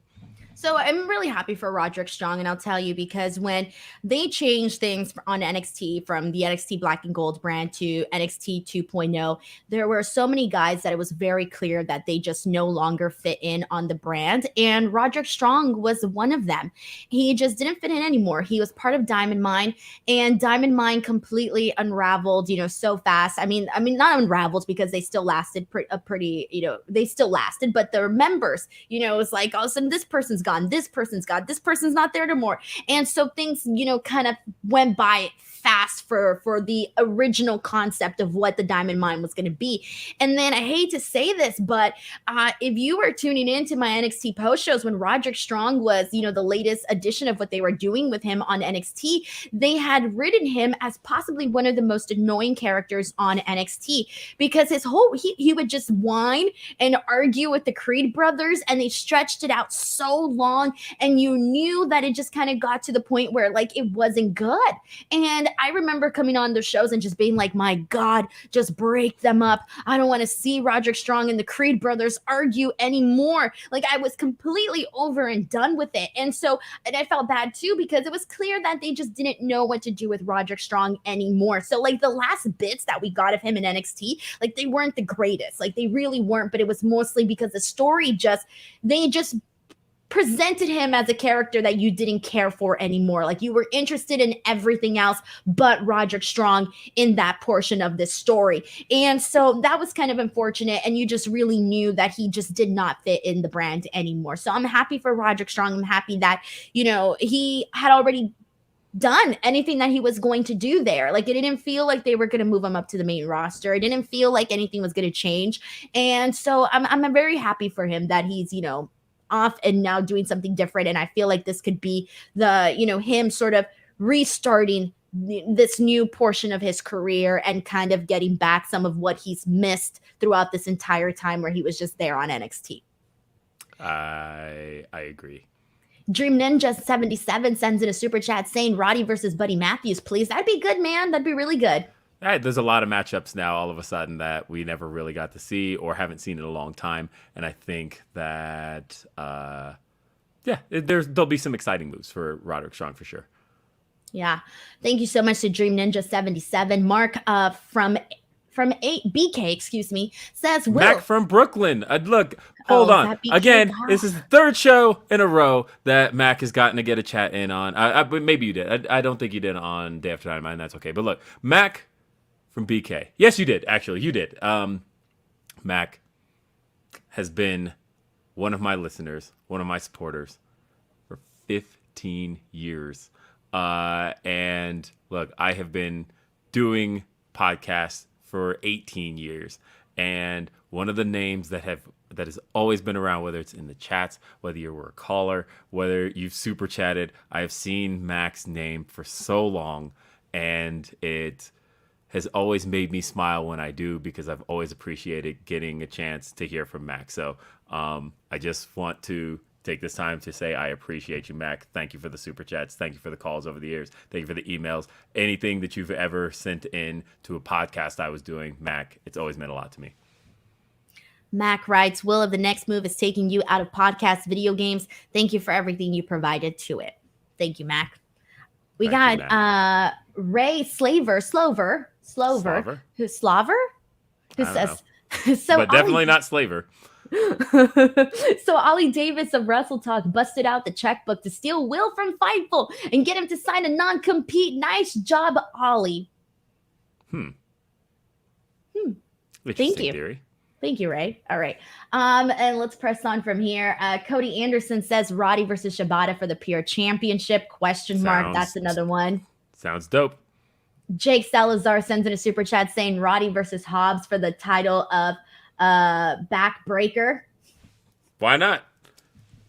So I'm really happy for Roderick Strong, and I'll tell you because when they changed things on NXT from the NXT Black and Gold brand to NXT 2.0, there were so many guys that it was very clear that they just no longer fit in on the brand, and Roderick Strong was one of them. He just didn't fit in anymore. He was part of Diamond Mine, and Diamond Mine completely unraveled, so fast. I mean, not unraveled because they still lasted they still lasted, but their members, it was like all of a sudden this person's gone, this person's not there anymore. And so things, kind of went by fast for the original concept of what the Diamond Mine was going to be. And then I hate to say this, but if you were tuning into my NXT post shows when Roderick Strong was, the latest edition of what they were doing with him on NXT, they had written him as possibly one of the most annoying characters on NXT because he would just whine and argue with the Creed brothers, and they stretched it out so long, and you knew that it just kind of got to the point where like it wasn't good. And I remember coming on the shows and just being like, my God, just break them up. I don't want to see Roderick Strong and the Creed brothers argue anymore. Like, I was completely over and done with it. And so, and I felt bad too, because it was clear that they just didn't know what to do with Roderick Strong anymore. So, like, the last bits that we got of him in NXT, like, they weren't the greatest. Like, they really weren't, but it was mostly because the story they just presented him as a character that you didn't care for anymore. Like, you were interested in everything else but Roderick Strong in that portion of this story. And so that was kind of unfortunate. And you just really knew that he just did not fit in the brand anymore. So I'm happy for Roderick Strong. I'm happy that, he had already done anything that he was going to do there. Like, it didn't feel like they were going to move him up to the main roster. It didn't feel like anything was going to change. And so I'm very happy for him that he's, off and now doing something different. And I feel like this could be him sort of restarting this new portion of his career and kind of getting back some of what he's missed throughout this entire time where he was just there on NXT. I agree. Dream Ninja 77 sends in a super chat saying Roddy versus Buddy Matthews, please. That'd be good, man. That'd be really good. All right, there's a lot of matchups now all of a sudden that we never really got to see or haven't seen in a long time. And I think that, there'll be some exciting moves for Roderick Strong for sure. Yeah. Thank you so much to Dream Ninja 77. Mark from 8BK, says Will. Mac from Brooklyn. Look, hold on. Again, wow. This is the third show in a row that Mac has gotten to get a chat in on. But maybe you did. I don't think you did on Day After Dynamite, and that's okay. But look, Mac from BK. Yes, you did. Actually, you did. Mac has been one of my listeners, one of my supporters for 15 years. And look, I have been doing podcasts for 18 years. And one of the names that has always been around, whether it's in the chats, whether you were a caller, whether you've super chatted, I have seen Mac's name for so long, and it has always made me smile when I do, because I've always appreciated getting a chance to hear from Mac. So I just want to take this time to say I appreciate you, Mac. Thank you for the super chats. Thank you for the calls over the years. Thank you for the emails. Anything that you've ever sent in to a podcast I was doing, Mac, it's always meant a lot to me. Mac writes, Will, if the next move is taking you out of podcast video games, thank you for everything you provided to it. Thank you, Mac. We got Ray Slover, who says, so but definitely not Slaver. So Ollie Davis of Wrestle Talk busted out the checkbook to steal Will from Fightful and get him to sign a non-compete. Nice job, Ollie. Thank you. Theory. Thank you, Ray. All right. And let's press on from here. Cody Anderson says Roddy versus Shibata for the PR Championship? ? That's another one. Sounds dope. Jake Salazar sends in a super chat saying Roddy versus Hobbs for the title of Backbreaker. Why not?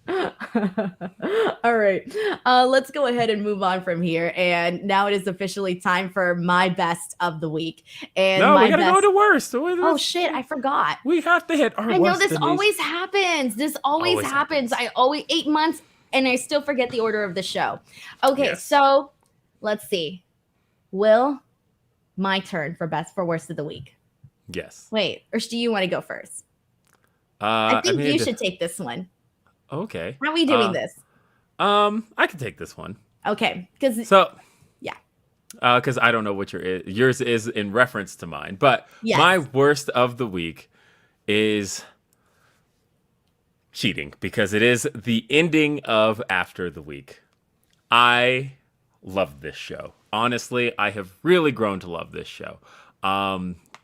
All right. Let's go ahead and move on from here. And now it is officially time for my best of the week. And no, we gotta go to worst. Oh shit, I forgot. We have to hit our worst. I know this always happens. This always happens. I always 8 months and I still forget the order of the show. Okay, yes. So let's see. Will, my turn for worst of the week. Yes. Wait, or do you want to go first? I think you should take this one. Okay. How are we doing this? I can take this one. Okay, because I don't know what yours is in reference to mine, but yes. My worst of the week is cheating, because it is the ending of After the Week. I love this show. Honestly, I have really grown to love this show.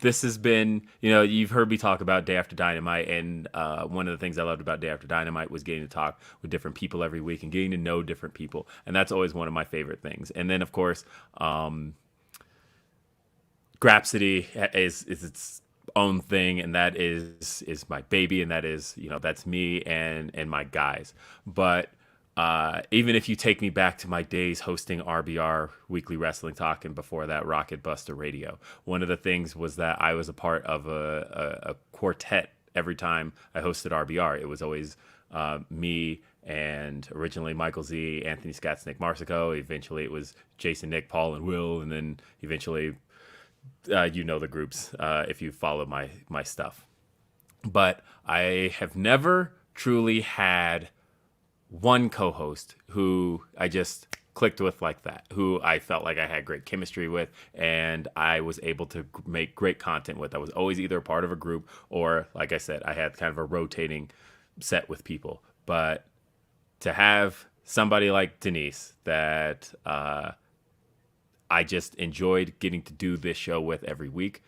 This has been, you've heard me talk about Day After Dynamite, and one of the things I loved about Day After Dynamite was getting to talk with different people every week and getting to know different people, and that's always one of my favorite things. And then, of course, Grapsody is its own thing, and that is my baby, and that is, that's me and my guys. But even if you take me back to my days hosting RBR Weekly Wrestling Talk, and before that Rocket Buster Radio, one of the things was that I was a part of a quartet every time I hosted RBR. It was always me And originally Michael Z, Anthony Scats, Nick Marsico. Eventually it was Jason, Nick, Paul, and Will. And then eventually, the groups if you follow my stuff. But I have never truly had one co-host who I just clicked with like that, who I felt like I had great chemistry with and I was able to make great content with. I was always either a part of a group or, like I said, I had kind of a rotating set with people. But to have somebody like Denise that I just enjoyed getting to do this show with every week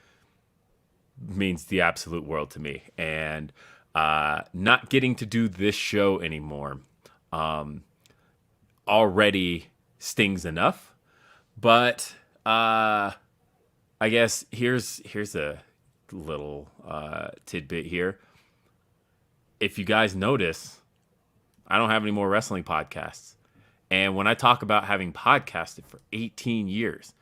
means the absolute world to me. And not getting to do this show anymore already stings enough. But I guess here's a little tidbit here. If you guys notice, I don't have any more wrestling podcasts. And when I talk about having podcasted for 18 years,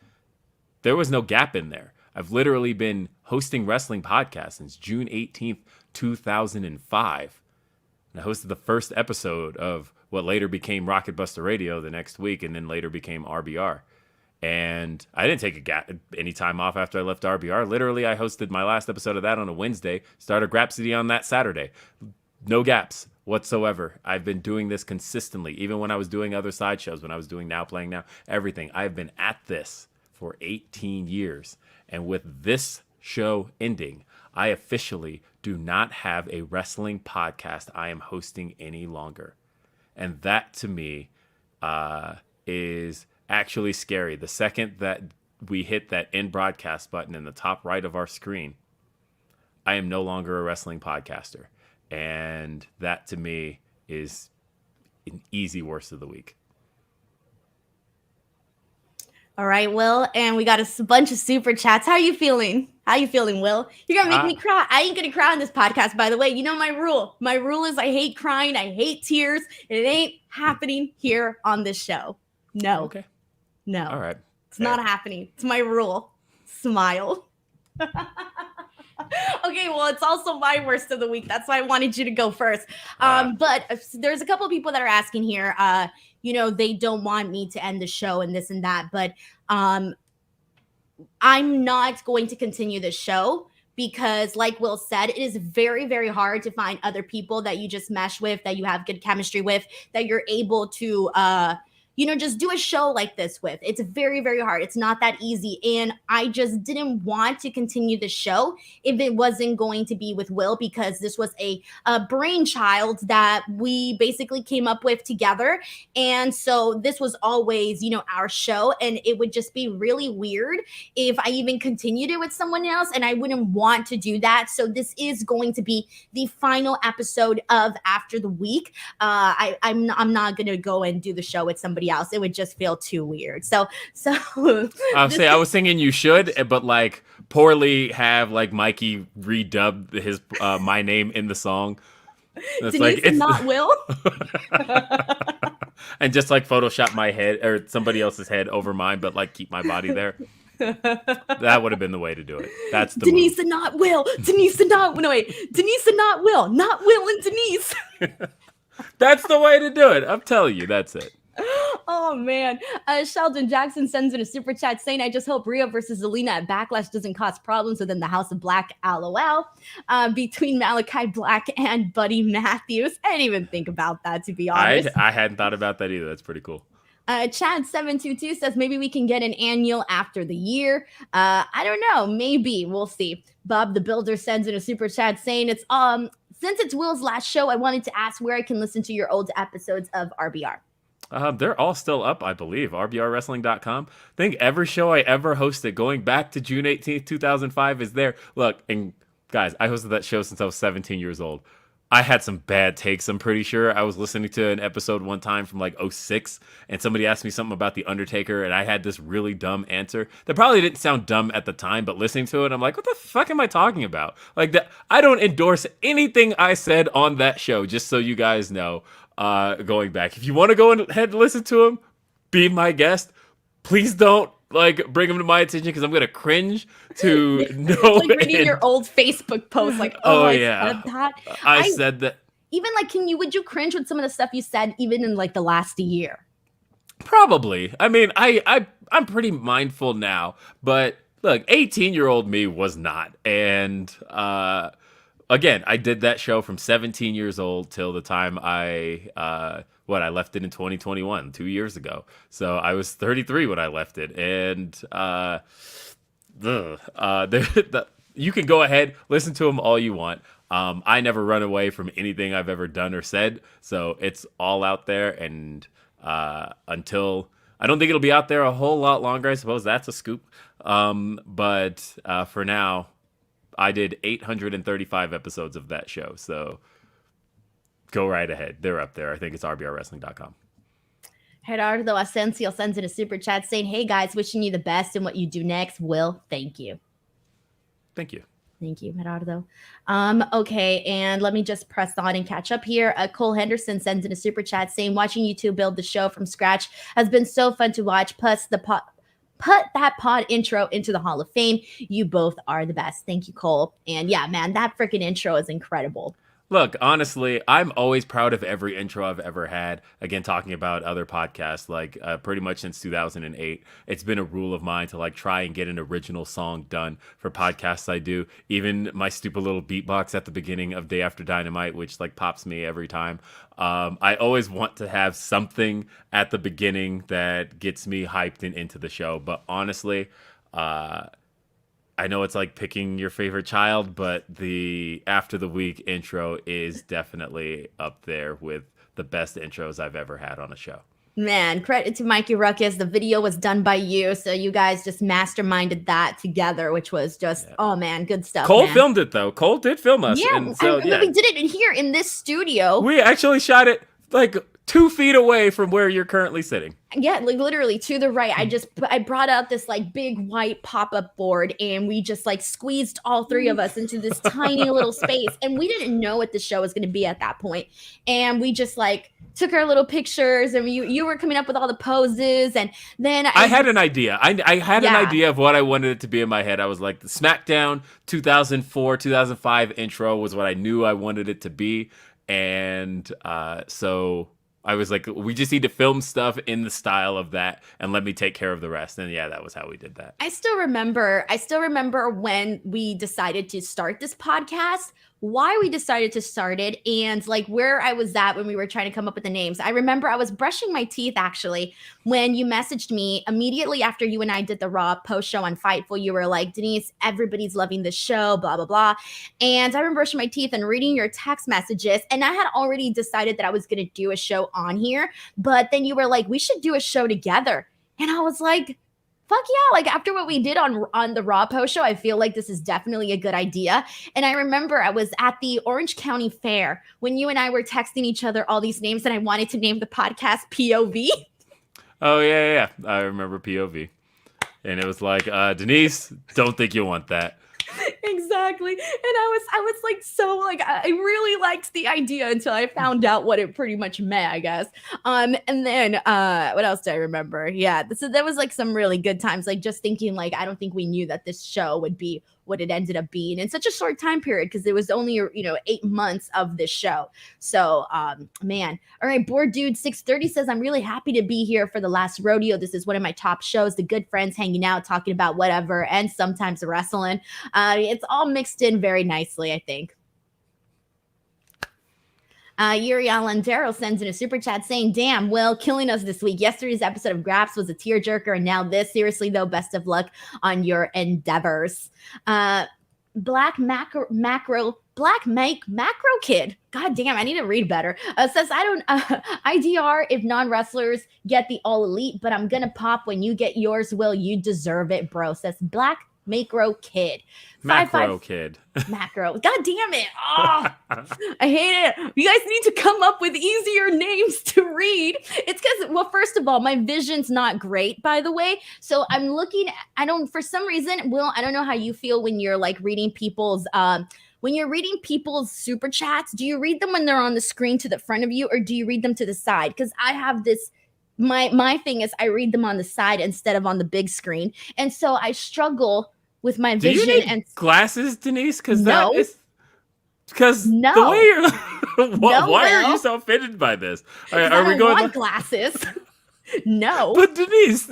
there was no gap in there. I've literally been hosting wrestling podcasts since June 18th, 2005. And I hosted the first episode of what later became Rocket Buster Radio the next week and then later became RBR. And I didn't take any time off after I left RBR. Literally, I hosted my last episode of that on a Wednesday, started Grapsody on that Saturday. No gaps whatsoever. I've been doing this consistently, even when I was doing other side shows, when I was doing Now Playing Now, everything. I've been at this for 18 years. And with this show ending, I officially do not have a wrestling podcast I am hosting any longer. And that to me is actually scary. The second that we hit that end broadcast button in the top right of our screen, I am no longer a wrestling podcaster. And that to me is an easy worst of the week. All right, Will, and we got a bunch of super chats. How are you feeling? How you feeling, Will? You're gonna make me cry. I ain't gonna cry on this podcast, by the way. You know my rule. My rule is I hate crying. I hate tears. And it ain't happening here on this show. No. Okay. No. All right. It's not happening. It's my rule. Smile. Okay, well, it's also my worst of the week. That's why I wanted you to go first. But there's a couple of people that are asking here. They don't want me to end the show and this and that. But I'm not going to continue the show because, like Will said, it is very, very hard to find other people that you just mesh with, that you have good chemistry with, that you're able to just do a show like this with. It's very, very hard. It's not that easy. And I just didn't want to continue the show if it wasn't going to be with Will, because this was a brainchild that we basically came up with together. And so this was always, our show. And it would just be really weird if I even continued it with someone else. And I wouldn't want to do that. So this is going to be the final episode of After the Week. I'm not going to go and do the show with somebody else. It would just feel too weird. So I was thinking you should, but like poorly have like Mikey redub his my name in the song. It's Denise and not Will. And just like Photoshop my head or somebody else's head over mine, but like keep my body there. That would have been the way to do it. That's the Denise move. And not Will. Denise and not Denise and not Will. Not Will and Denise. That's the way to do it. I'm telling you, that's it. Oh, man. Sheldon Jackson sends in a super chat saying, I just hope Rhea versus Zelina at Backlash doesn't cause problems within the House of Black, LOL, between Malachi Black and Buddy Matthews. I didn't even think about that, to be honest. I hadn't thought about that either. That's pretty cool. Chad722 says maybe we can get an annual after the year. I don't know. Maybe. We'll see. Bob the Builder sends in a super chat saying since it's Will's last show, I wanted to ask where I can listen to your old episodes of RBR. They're all still up, I believe. RBRWrestling.com. I think every show I ever hosted going back to June 18th, 2005 is there. Look, and guys, I hosted that show since I was 17 years old. I had some bad takes, I'm pretty sure. I was listening to an episode one time from like 06, and somebody asked me something about The Undertaker, and I had this really dumb answer that probably didn't sound dumb at the time, but listening to it, I'm like, what the fuck am I talking about? Like, I don't endorse anything I said on that show, just so you guys know. Going back, if you want to go ahead and listen to him, be my guest. Please don't bring him to my attention because I'm gonna cringe to know. Like reading your old Facebook post, like, I said that. I said that. even like, would you cringe with some of the stuff you said even in like the last year? Probably. I mean, I'm pretty mindful now, but look, 18-year-old me was not. And again, I did that show from 17 years old till the time I left it in 2021, 2 years ago. So I was 33 when I left it. And you can go ahead, listen to them all you want. I never run away from anything I've ever done or said, so it's all out there. And until I don't think it'll be out there a whole lot longer. I suppose that's a scoop. But for now, I did 835 episodes of that show, so go right ahead. They're up there. I think it's rbrwrestling.com. Gerardo Asensio sends in a super chat saying, "Hey guys, wishing you the best in what you do next." Will, thank you. Thank you. Thank you, Gerardo. Okay, and let me just press on and catch up here. Cole Henderson sends in a super chat saying, "Watching you two build the show from scratch has been so fun to watch. Plus, put that pod intro into the Hall of Fame. You both are the best." Thank you, Cole. And yeah, man, that freaking intro is incredible. Look, honestly, I'm always proud of every intro I've ever had. Again, talking about other podcasts, like pretty much since 2008, it's been a rule of mine to like try and get an original song done for podcasts I do. Even my stupid little beatbox at the beginning of Day After Dynamite, which like pops me every time. I always want to have something at the beginning that gets me hyped and into the show. But honestly, I know it's like picking your favorite child, but the After the Week intro is definitely up there with the best intros I've ever had on a show. Man, credit to Mikey Ruckus. The video was done by you, so you guys just masterminded that together, which was just, oh man, good stuff. Cole man. filmed it though. Cole did film us. Yeah, and so, we did it in here in this studio. We actually shot it like 2 feet away from where you're currently sitting. Yeah, like literally to the right. I brought out this like big white pop-up board, and we just like squeezed all three of us into this tiny little space, and we didn't know what the show was going to be at that point. And we just like took our little pictures, and you were coming up with all the poses, and then I had an idea. I had an idea of what I wanted it to be in my head. I was like, the SmackDown 2004, 2005 intro was what I knew I wanted it to be. And so I was like, we just need to film stuff in the style of that and let me take care of the rest. And yeah, that was how we did that. I still remember when we decided to start this podcast, why we decided to start it, and like where I was at when we were trying to come up with the names. I remember I was brushing my teeth actually when you messaged me immediately after you and I did the Raw post show on Fightful. You were like, "Denise, everybody's loving this show, blah, blah, blah." And I remember brushing my teeth and reading your text messages. And I had already decided that I was going to do a show on here. But then you were like, "We should do a show together." And I was like, fuck yeah, like after what we did on the Raw post show, I feel like this is definitely a good idea. And I remember I was at the Orange County Fair when you and I were texting each other all these names, and I wanted to name the podcast POV. Oh, yeah. I remember POV. And it was like, Denise, don't think you want that. Exactly. And I was like, so like, I really liked the idea until I found out what it pretty much meant, I guess. And then what else do I remember? Yeah, there was like some really good times, like just thinking like, I don't think we knew that this show would be what it ended up being in such a short time period, because it was only 8 months of this show. So man. All right, Board Dude 630 says, "I'm really happy to be here for the last rodeo. This is one of my top shows. The good friends hanging out, talking about whatever, and sometimes wrestling. It's all mixed in very nicely, I think." Yuri Alandero sends in a super chat saying, "Damn, Will, killing us this week. Yesterday's episode of Graps was a tearjerker, and now this. Seriously, though, best of luck on your endeavors." Black Macro Kid. God damn, I need to read better. Says, "I don't IDR if non-wrestlers get the all elite, but I'm gonna pop when you get yours, Will. You deserve it, bro." Says Black Macro Kid. Kid. Macro. God damn it. Oh, I hate it. You guys need to come up with easier names to read. It's because, well, first of all, my vision's not great, by the way. So I'm looking, for some reason, Will, I don't know how you feel when you're like reading people's, super chats. Do you read them when they're on the screen to the front of you, or do you read them to the side? Because I have this, my thing is I read them on the side instead of on the big screen. And so I struggle with my vision. Do you need glasses, Denise? Because no. because No. the way you're No, Why are you Will, so offended by this? because I Are we don't going want like? glasses. No. But Denise,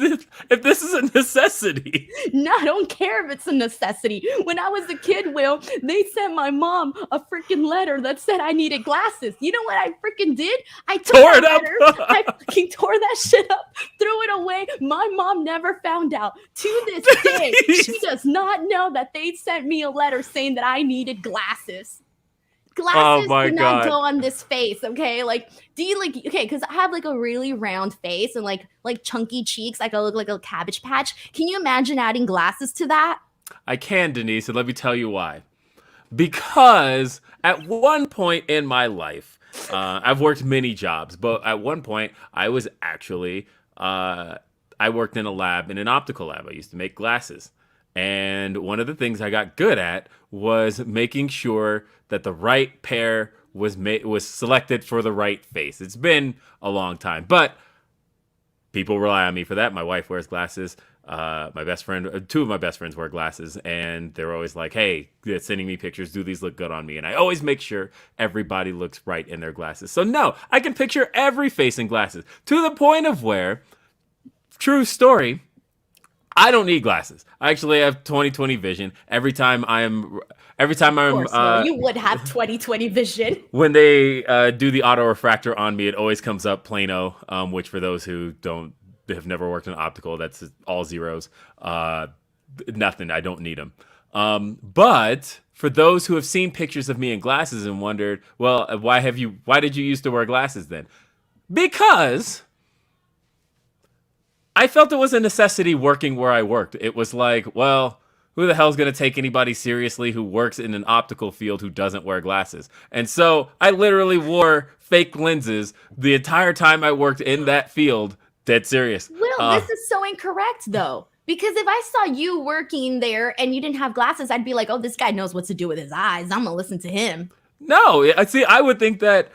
if this is a necessity, No, I don't care if it's a necessity. When I was a kid, Will, they sent my mom a freaking letter that said I needed glasses. You know what I freaking did? I took tore that it up. letter, I fucking tore that shit up, threw it away. My mom never found out. To this day, she Denise. does not know that they sent me a letter saying that I needed glasses. Oh Glasses my do not god. go on this face, okay? Like, do you like okay? Because I have like a really round face and like chunky cheeks, like I look like a cabbage patch. Can you imagine adding glasses to that? I can, Denise, and let me tell you why. Because at one point in my life, I've worked many jobs, but at one point I was actually I worked in a lab, in an optical lab. I used to make glasses, and one of the things I got good at was making sure that the right pair was selected for the right face. It's been a long time, but people rely on me for that. My wife wears glasses. My best friend, two of my best friends wear glasses, and they're always like, "Hey, they're sending me pictures. Do these look good on me?" And I always make sure everybody looks right in their glasses. So no, I can picture every face in glasses to the point of where, true story, I don't need glasses. I actually have 20/20 vision. Every time Of I'm course, Will, you would have 20/20 vision. when they do the auto refractor on me, it always comes up Plano, which for those who don't have never worked in optical, that's all zeros. Nothing. I don't need them. But for those who have seen pictures of me in glasses and wondered, well, why did you used to wear glasses then? Because I felt it was a necessity working where I worked. It was like, well, who the hell's going to take anybody seriously who works in an optical field who doesn't wear glasses? And so I literally wore fake lenses the entire time I worked in that field. Dead serious. Will, this is so incorrect though. Because if I saw you working there and you didn't have glasses, I'd be like, oh, this guy knows what to do with his eyes. I'm gonna listen to him. No, I see. I would think that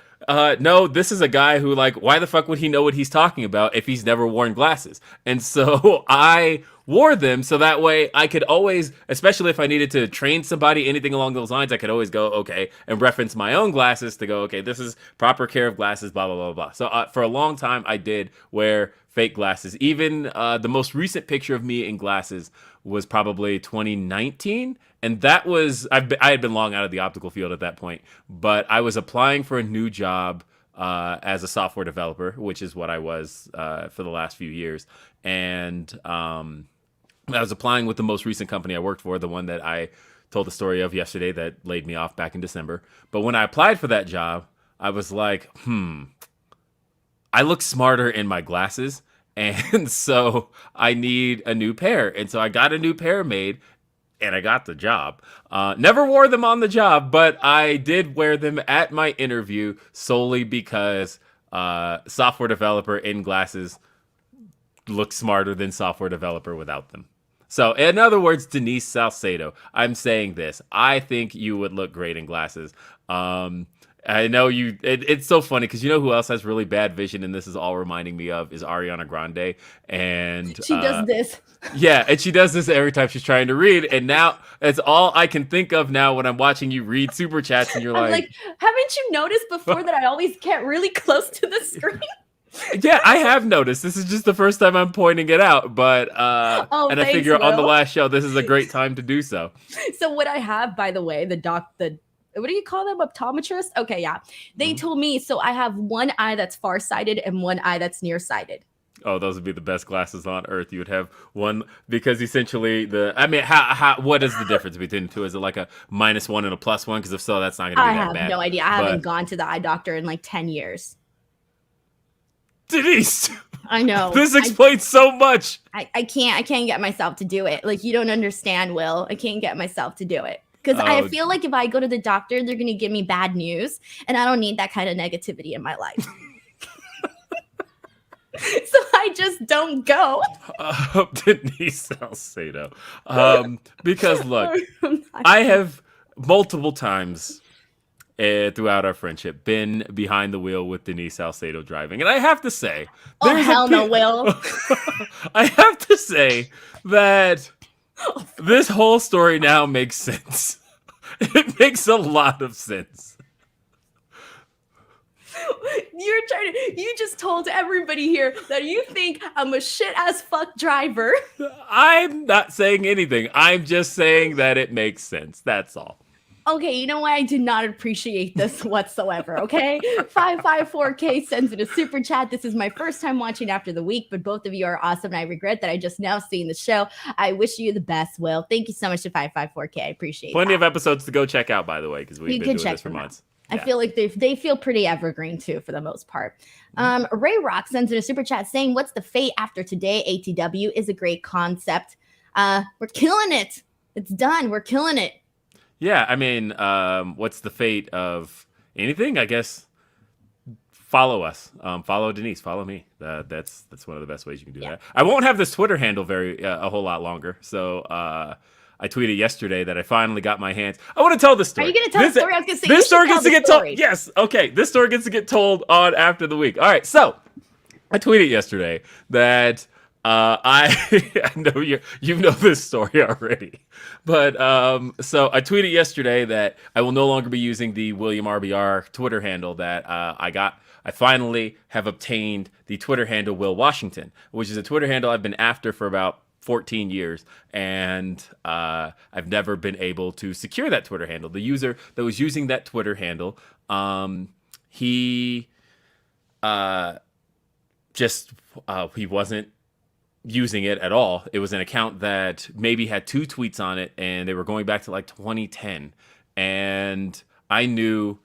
no, this is a guy who like, why the fuck would he know what he's talking about if he's never worn glasses? And so I wore them so that way I could always, especially if I needed to train somebody, anything along those lines, I could always go okay and reference my own glasses to go okay, this is proper care of glasses, blah blah blah blah. So for a long time, I did wear fake glasses. Even the most recent picture of me in glasses was probably 2019. And that was, I had been long out of the optical field at that point, but I was applying for a new job as a software developer, which is what I was for the last few years. And I was applying with the most recent company I worked for, the one that I told the story of yesterday that laid me off back in December. But when I applied for that job, I was like, I look smarter in my glasses. And so I need a new pair. And so I got a new pair made and I got the job. Never wore them on the job, but I did wear them at my interview solely because software developer in glasses looks smarter than software developer without them. So, in other words, Denise Salcedo, I'm saying this. I think you would look great in glasses. I know you. It's so funny because you know who else has really bad vision, and this is all reminding me of is Ariana Grande, and She does this. yeah, and she does this every time she's trying to read, and now it's all I can think of now when I'm watching you read super chats, and you're I'm like, like, haven't you noticed before that I always get really close to the screen? yeah, I have noticed. This is just the first time I'm pointing it out, but Oh, and I thanks, figure on the Will. last show this is a great time to do so. So what I have, by the way, the what do you call them? Optometrist? Okay, yeah. They told me so I have one eye that's farsighted and one eye that's nearsighted. Oh, those would be the best glasses on earth. You would have one because essentially I mean, how what is the difference between the two? Is it like a -1 and a +1? Because if so, that's not going to be I that have bad. no idea. I But haven't gone to the eye doctor in like 10 years. Denise, I know. this explains so much. I can't get myself to do it. Like you don't understand, Will. I can't get myself to do it. Because I Oh, feel like if I go to the doctor, they're gonna give me bad news. And I don't need that kind of negativity in my life. So I just don't go. Denise Salcedo. Because look, I have multiple times throughout our friendship been behind the wheel with Denise Salcedo driving, and I have to say, Oh hell no, Will. I have to say that this whole story now makes sense. It makes a lot of sense. You just told everybody here that you think I'm a shit ass fuck driver. I'm not saying anything. I'm just saying that it makes sense. That's all. Okay, you know why I do not appreciate this whatsoever, okay? 554K sends in a super chat. This is my first time watching after the week, but both of you are awesome. And I regret that I just now seen the show. I wish you the best, Will. Thank you so much to 554K. I appreciate Plenty that. of episodes to go check out, by the way, because we've You been can doing check this for them out. months. I feel like they feel pretty evergreen too, for the most part. Ray Rock sends in a super chat saying, "What's the fate after today? ATW is a great concept. We're killing it. It's done. We're killing it." Yeah, I mean, what's the fate of anything? I guess follow us. Follow Denise. Follow me. That's one of the best ways you can do that. I won't have this Twitter handle a whole lot longer. So I tweeted yesterday that I finally got my hands. I want to tell this story. Are you going to tell the story? I was going to say this story gets to get told. Story. Yes. Okay. This story gets to get told on after the week. All right. So I tweeted yesterday that I know you know this story already, but so I tweeted yesterday that I will no longer be using the William RBR Twitter handle that I finally have obtained the Twitter handle Will Washington, which is a Twitter handle I've been after for about 14 years, and I've never been able to secure that Twitter handle. The user that was using that Twitter handle, he wasn't using it at all. It was an account that maybe had 2 tweets on it, and they were going back to like 2010. And I knew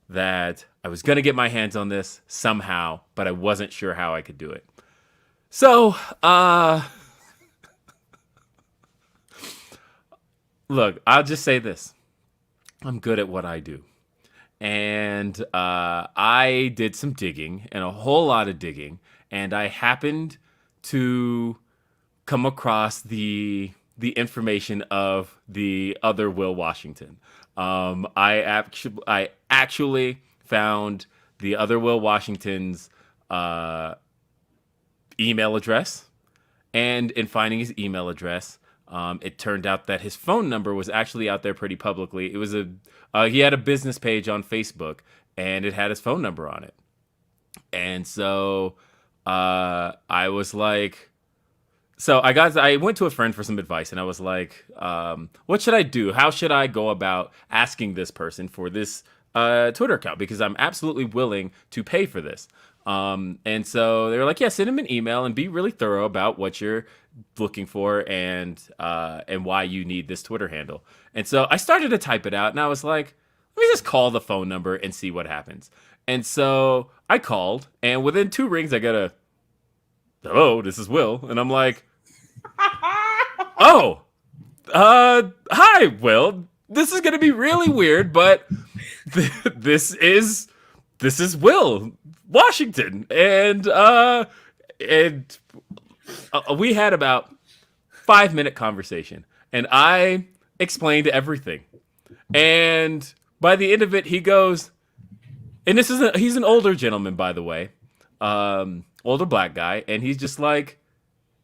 that I was going to get my hands on this somehow, but I wasn't sure how I could do it. So, look, I'll just say this. I'm good at what I do. And I did some digging, and a whole lot of digging, and I happened to come across the information of the other Will Washington. I actually found the other Will Washington's email address, and in finding his email address, it turned out that his phone number was actually out there pretty publicly. It was he had a business page on Facebook, and it had his phone number on it. And so I was like, I went to a friend for some advice, and I was like, what should I do? How should I go about asking this person for this Twitter account? Because I'm absolutely willing to pay for this. And so they were like, yeah, send him an email and be really thorough about what you're looking for and why you need this Twitter handle. And so I started to type it out, and I was like, let me just call the phone number and see what happens. And so I called, and within 2 rings, I got a, hello, this is Will. And I'm like, oh, hi, Will. This is going to be really weird, but this is Will Washington. And we had about 5-minute conversation, and I explained everything. And by the end of it, he goes, and he's an older gentleman, by the way, older black guy, and he's just like,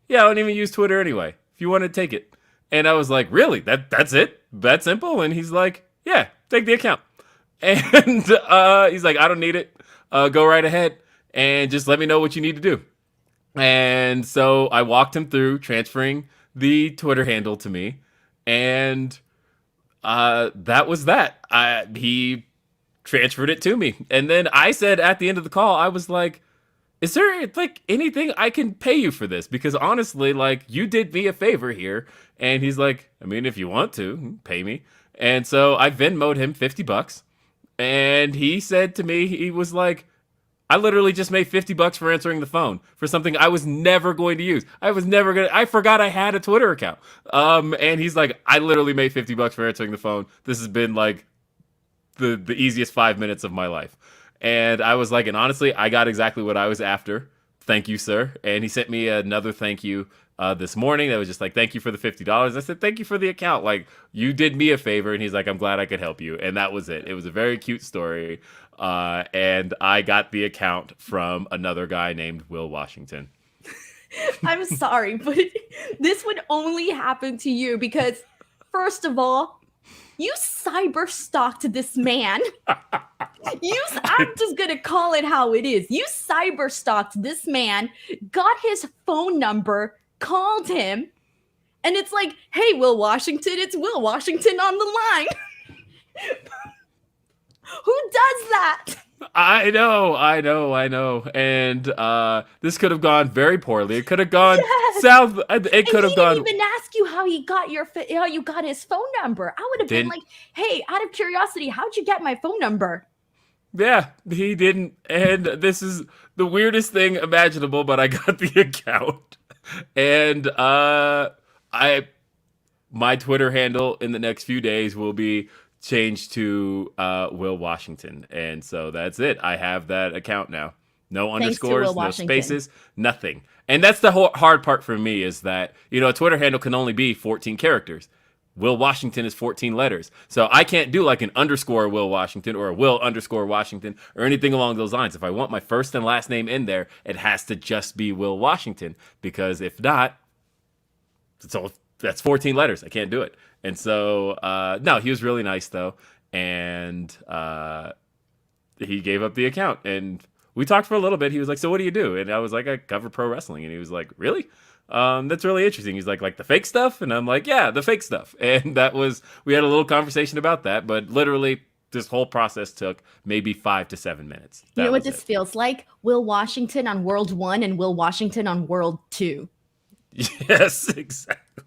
yeah, I don't even use Twitter anyway. If you want to take it. And I was like, really? That's it? That simple? And he's like, yeah, take the account. And he's like, I don't need it. Go right ahead and just let me know what you need to do. And so I walked him through transferring the Twitter handle to me, and that was that. He transferred it to me, and then I said at the end of the call, I was like, is there like anything I can pay you for this? Because honestly, like, you did me a favor here. And he's like, I mean, if you want to, pay me. And so I Venmo'd him $50. And he said to me, he was like, I literally just made $50 for answering the phone for something I was never going to use. I forgot I had a Twitter account. And he's like, I literally made $50 for answering the phone. This has been like the easiest 5 minutes of my life. And I was like, and honestly, I got exactly what I was after. Thank you, sir. And he sent me another thank you this morning that was just like, thank you for the $50. I said, thank you for the account. Like, you did me a favor. And he's like, I'm glad I could help you. And that was it. It was a very cute story. And I got the account from another guy named Will Washington. I'm sorry, but this would only happen to you because, first of all, You cyber stalked this man. I'm just going to call it how it is. You cyber stalked this man, got his phone number, called him, and it's like, hey, Will Washington, it's Will Washington on the line. Who does that? I know. And this could have gone very poorly. It could have gone south. It could have gone. He didn't even ask you how you got his phone number. I would have been like, hey, out of curiosity, how'd you get my phone number? Yeah, he didn't. And this is the weirdest thing imaginable, but I got the account. And my Twitter handle in the next few days will be changed to Will Washington. And so that's it. I have that account now. No underscores, no spaces, nothing. And that's the hard part for me is that, a Twitter handle can only be 14 characters. Will Washington is 14 letters. So I can't do like an underscore Will Washington or a Will underscore Washington or anything along those lines. If I want my first and last name in there, it has to just be Will Washington, because if not, that's 14 letters. I can't do it. And so, no, he was really nice though. And he gave up the account, and we talked for a little bit. He was like, so what do you do? And I was like, I cover pro wrestling. And he was like, really? That's really interesting. He's like the fake stuff? And I'm like, yeah, the fake stuff. And we had a little conversation about that, but literally this whole process took maybe 5 to 7 minutes. You know what this feels like? Will Washington on World 1 and Will Washington on World 2. Yes, exactly.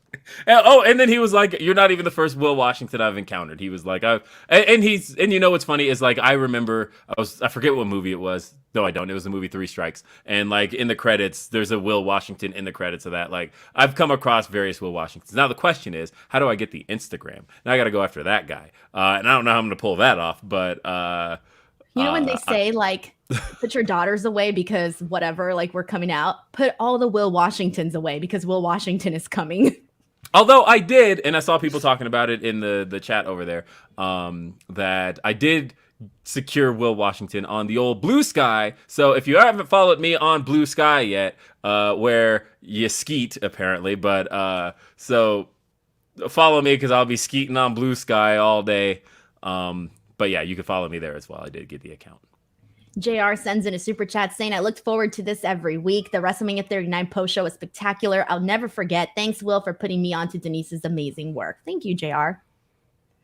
And then he was like, you're not even the first Will Washington I've encountered. He was like, and what's funny is like, I remember I forget what movie it was. No, I don't. It was the movie 3 Strikes. And like in the credits, there's a Will Washington in the credits of that. Like I've come across various Will Washingtons. Now the question is, how do I get the Instagram? Now I got to go after that guy. And I don't know how I'm going to pull that off, but, when they say like, put your daughters away because whatever, like we're coming out, put all the Will Washingtons away because Will Washington is coming. Although I did, and I saw people talking about it in the chat over there, that I did secure Will Washington on the old Blue Sky. So if you haven't followed me on Blue Sky yet, where you skeet apparently, but so follow me because I'll be skeeting on Blue Sky all day. But yeah, you can follow me there as well. I did get the account. JR sends in a super chat saying, I looked forward to this every week. The WrestleMania 39 post show is spectacular. I'll never forget. Thanks, Will, for putting me on to Denise's amazing work. Thank you, JR.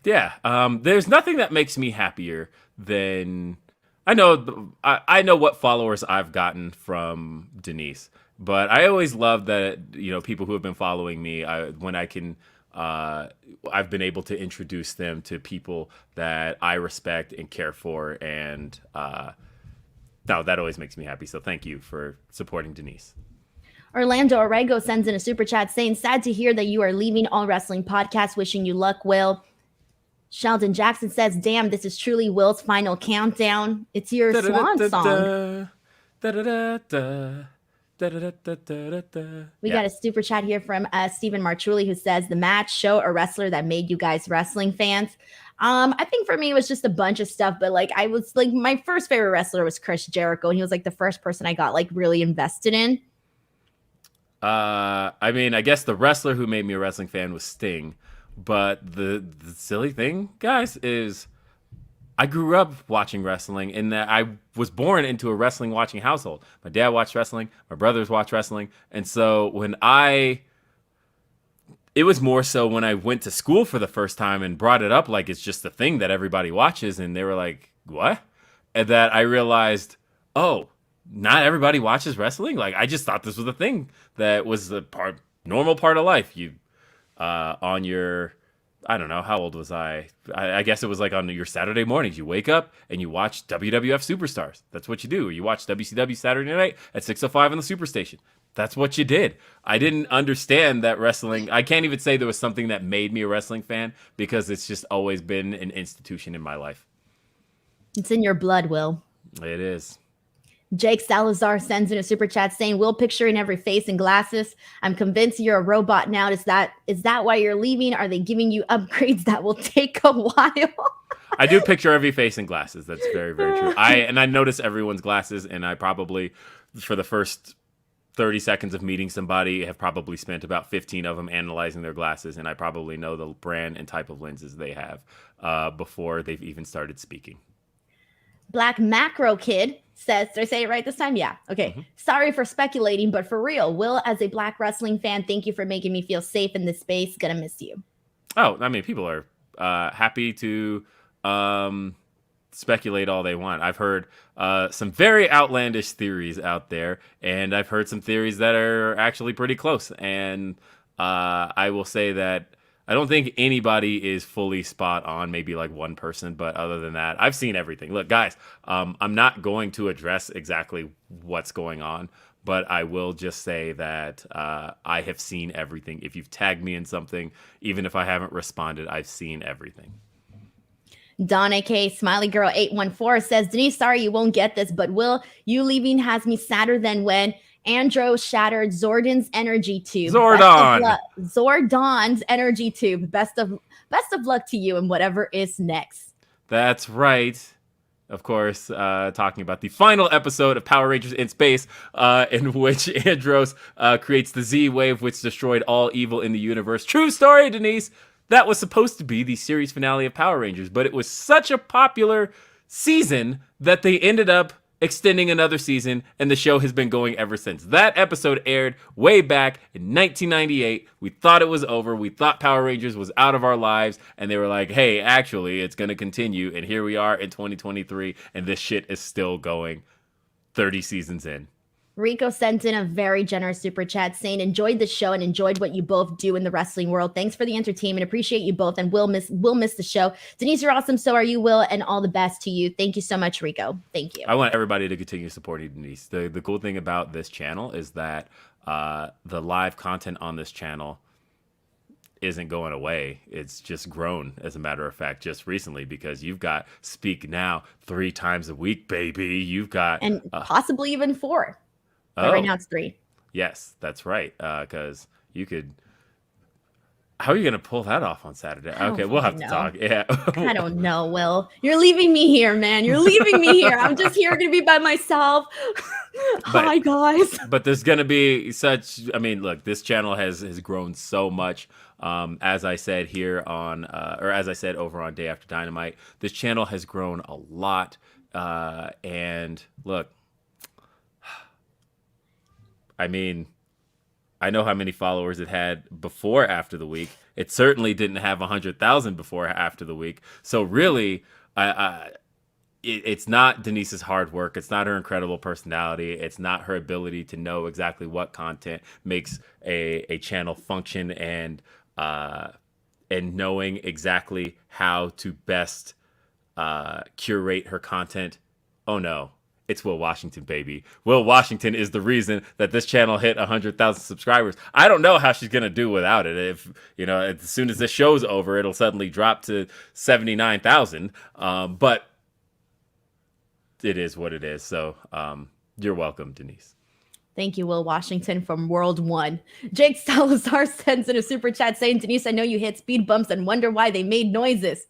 Yeah. There's nothing that makes me happier than I know what followers I've gotten from Denise, but I always love that, people who have been following me, when I can, I've been able to introduce them to people that I respect and care for. And, no, that always makes me happy. So thank you for supporting Denise. Orlando Orrego sends in a super chat saying, sad to hear that you are leaving All Wrestling Podcast. Wishing you luck, Will. Sheldon Jackson says, damn, this is truly Will's final countdown. It's your swan song. We got a super chat here from Stephen Marchuli, who says, the match, show, a wrestler that made you guys wrestling fans. I think for me it was just a bunch of stuff, but like I was like, my first favorite wrestler was Chris Jericho, and he was like the first person I got like really invested in. I mean, I guess the wrestler who made me a wrestling fan was Sting, but the silly thing, guys, is I grew up watching wrestling, in that I was born into a wrestling watching household. My dad watched wrestling, my brothers watched wrestling, and so it was more so when I went to school for the first time and brought it up like it's just a thing that everybody watches, and they were like, what? And that I realized, oh, not everybody watches wrestling? Like, I just thought this was a thing that was a normal part of life. You, on your, I don't know, how old was I? I guess it was like on your Saturday mornings. You wake up and you watch WWF Superstars. That's what you do. You watch WCW Saturday night at 6:05 on the Superstation. That's what you did. I didn't understand that wrestling. I can't even say there was something that made me a wrestling fan, because it's just always been an institution in my life. It's in your blood, Will. It is. Jake Salazar sends in a super chat saying, Will, picture in every face and glasses. I'm convinced you're a robot now. Is that why you're leaving? Are they giving you upgrades that will take a while? I do picture every face and glasses. That's very, very true. I notice everyone's glasses, and I probably, for the first 30 seconds of meeting somebody, have probably spent about 15 of them analyzing their glasses, and I probably know the brand and type of lenses they have before they've even started speaking. Black Macro Kid says, did I say it right this time? Yeah. Okay. Mm-hmm. Sorry for speculating, but for real, Will, as a Black wrestling fan, thank you for making me feel safe in this space. Gonna miss you. Oh, I mean, people are happy to speculate all they want. I've heard some very outlandish theories out there, and I've heard some theories that are actually pretty close. And I will say that I don't think anybody is fully spot on, maybe like one person, but other than that, I've seen everything. Look, guys, I'm not going to address exactly what's going on, but I will just say that I have seen everything. If you've tagged me in something, even if I haven't responded, I've seen everything. Donna K. Smiley Girl 814 says, Denise, sorry you won't get this, but Will, you leaving has me sadder than when Andro shattered Zordon's energy tube. Zordon's energy tube. Best of luck to you and whatever is next. That's right. Of course, talking about the final episode of Power Rangers in Space, in which Andros creates the Z-Wave, which destroyed all evil in the universe. True story, Denise. That was supposed to be the series finale of Power Rangers, but it was such a popular season that they ended up extending another season, and the show has been going ever since. That episode aired way back in 1998. We thought it was over. We thought Power Rangers was out of our lives, and they were like, hey, actually, it's going to continue, and here we are in 2023, and this shit is still going 30 seasons in. Rico sent in a very generous super chat saying, enjoyed the show and enjoyed what you both do in the wrestling world. Thanks for the entertainment. Appreciate you both, and we'll miss the show. Denise, you're awesome. So are you, Will, and all the best to you. Thank you so much, Rico. Thank you. I want everybody to continue supporting Denise. The cool thing about this channel is that the live content on this channel isn't going away. It's just grown, as a matter of fact, just recently, because you've got Speak Now 3 times a week, baby. You've got... And possibly even 4. But right now it's 3. Yes, that's right. Because you could... How are you going to pull that off on Saturday? Okay, we'll have to talk. Yeah. I don't know, Will. You're leaving me here, man. You're leaving me here. I'm just here going to be by myself. Hi, guys. But there's going to be such... I mean, look, this channel has grown so much. As I said here on... or as I said over on Day After Dynamite, this channel has grown a lot. And look... I mean, I know how many followers it had before After the Week. It certainly didn't have 100,000 before After the Week. So really, it's not Denise's hard work. It's not her incredible personality. It's not her ability to know exactly what content makes a channel function, and knowing exactly how to best curate her content. Oh no. It's Will Washington, baby. Will Washington is the reason that this channel hit 100,000 subscribers. I don't know how she's going to do without it. If, as soon as this show's over, it'll suddenly drop to 79,000. But it is what it is. So you're welcome, Denise. Thank you, Will Washington from World 1. Jake Salazar sends in a super chat saying, Denise, I know you hit speed bumps and wonder why they made noises.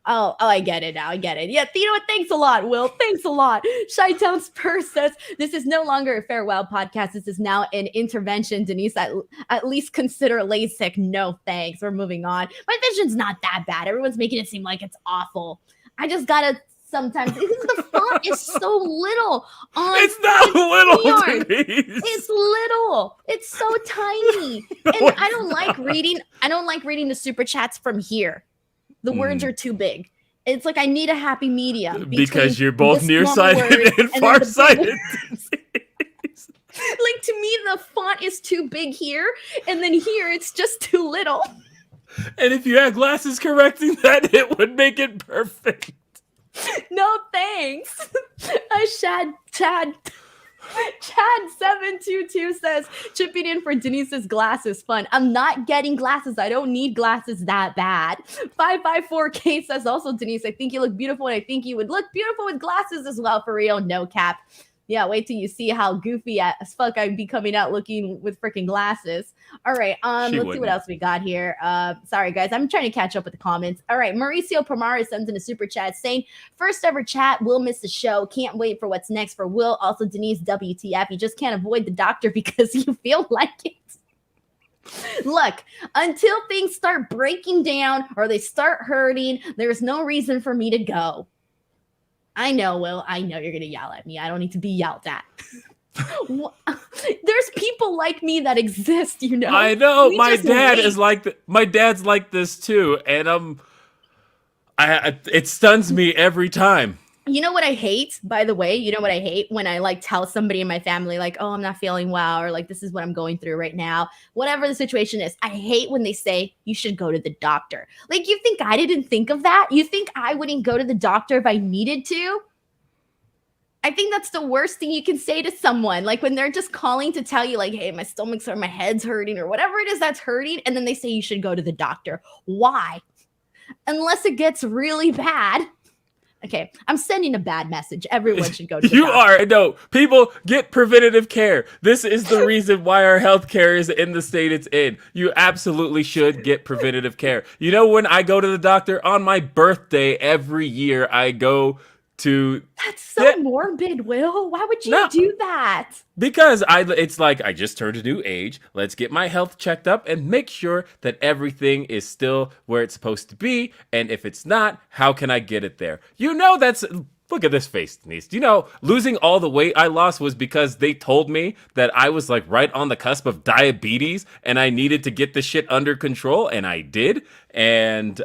Oh, I get it now. I get it. Yeah, you know what? Thanks a lot, Will. Thanks a lot. Shytown Spurs says, this is no longer a farewell podcast. This is now an intervention. Denise, at least consider LASIK. No, thanks. We're moving on. My vision's not that bad. Everyone's making it seem like it's awful. I just gotta sometimes, because the font is so little. It's not little, Denise. It's little. It's so tiny. And I don't like reading the super chats from here. The words are too big. It's like I need a happy medium. Because you're both nearsighted and farsighted. Like, to me, the font is too big here, and then here it's just too little. And if you had glasses correcting that, it would make it perfect. No, thanks. Chad722 says, chipping in for Denise's glasses fun. I'm not getting glasses. I don't need glasses that bad. 554K says, also, Denise, I think you look beautiful, and I think you would look beautiful with glasses as well, for real. No cap. Yeah, wait till you see how goofy as fuck I'd be coming out looking with freaking glasses. All right, She let's see what wouldn't. else we got here. Sorry guys, I'm trying to catch up with the comments. All right, Mauricio Pomara sends in a super chat saying, first ever chat, Will missed the show. Can't wait for what's next for Will. Also, Denise, WTF. You just can't avoid the doctor because you feel like it. Look, until things start breaking down or they start hurting, there's no reason for me to go. I know, Will. I know you're going to yell at me. I don't need to be yelled at. There's people like me that exist, you know. I know. We My just dad wait. is my dad's like this too, and it stuns me every time. You know what I hate, by the way? You know what I hate? When I like tell somebody in my family, like, oh, I'm not feeling well, or like, this is what I'm going through right now. Whatever the situation is, I hate when they say, you should go to the doctor. Like, you think I didn't think of that? You think I wouldn't go to the doctor if I needed to? I think that's the worst thing you can say to someone. Like when they're just calling to tell you, like, hey, my stomach's or my head's hurting or whatever it is that's hurting. And then they say you should go to the doctor. Why? Unless it gets really bad. Okay, I'm sending a bad message. Everyone should go to the You doctor. are. No, people get preventative care. This is the reason why our healthcare is in the state it's in. You absolutely should get preventative care. You know, when I go to the doctor on my birthday every year, I go to. That's so morbid, Will. Why would you do that? Because it's like I just turned a new age. Let's get my health checked up and make sure that everything is still where it's supposed to be. And if it's not, how can I get it there? You know, look at this face, Denise. You know, losing all the weight I lost was because they told me that I was like right on the cusp of diabetes and I needed to get this shit under control, and I did. And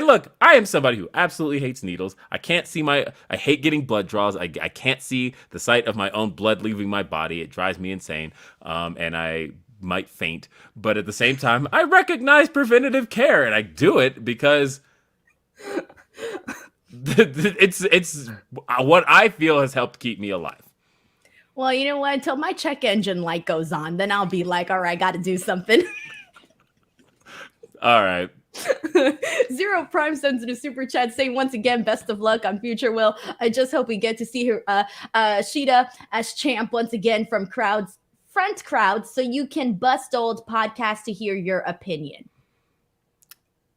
look, I am somebody who absolutely hates needles. I hate getting blood draws. I can't see the sight of my own blood leaving my body. It drives me insane. And I might faint. But at the same time, I recognize preventative care and I do it because it's what I feel has helped keep me alive. Well, you know what? Until my check engine light goes on, then I'll be like, all right, I got to do something. All right. Zero Prime sends in a super chat saying, once again, best of luck on future Will. I just hope we get to see her Sheeta as champ once again from front crowds, so you can bust old podcast to hear your opinion.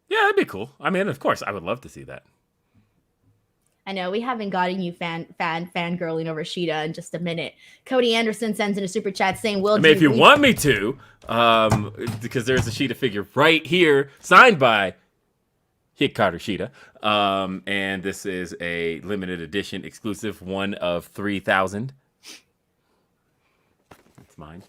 Yeah, that'd be cool. I mean, of course, I would love to see that. I know we haven't gotten you fangirling over Sheeta in just a minute. Cody Anderson sends in a super chat saying, "Will." I mean, if you want me to, because there's a Sheeta figure right here, signed by Hit Carter Sheeta, and this is a limited edition exclusive, one of 3,000. It's mine.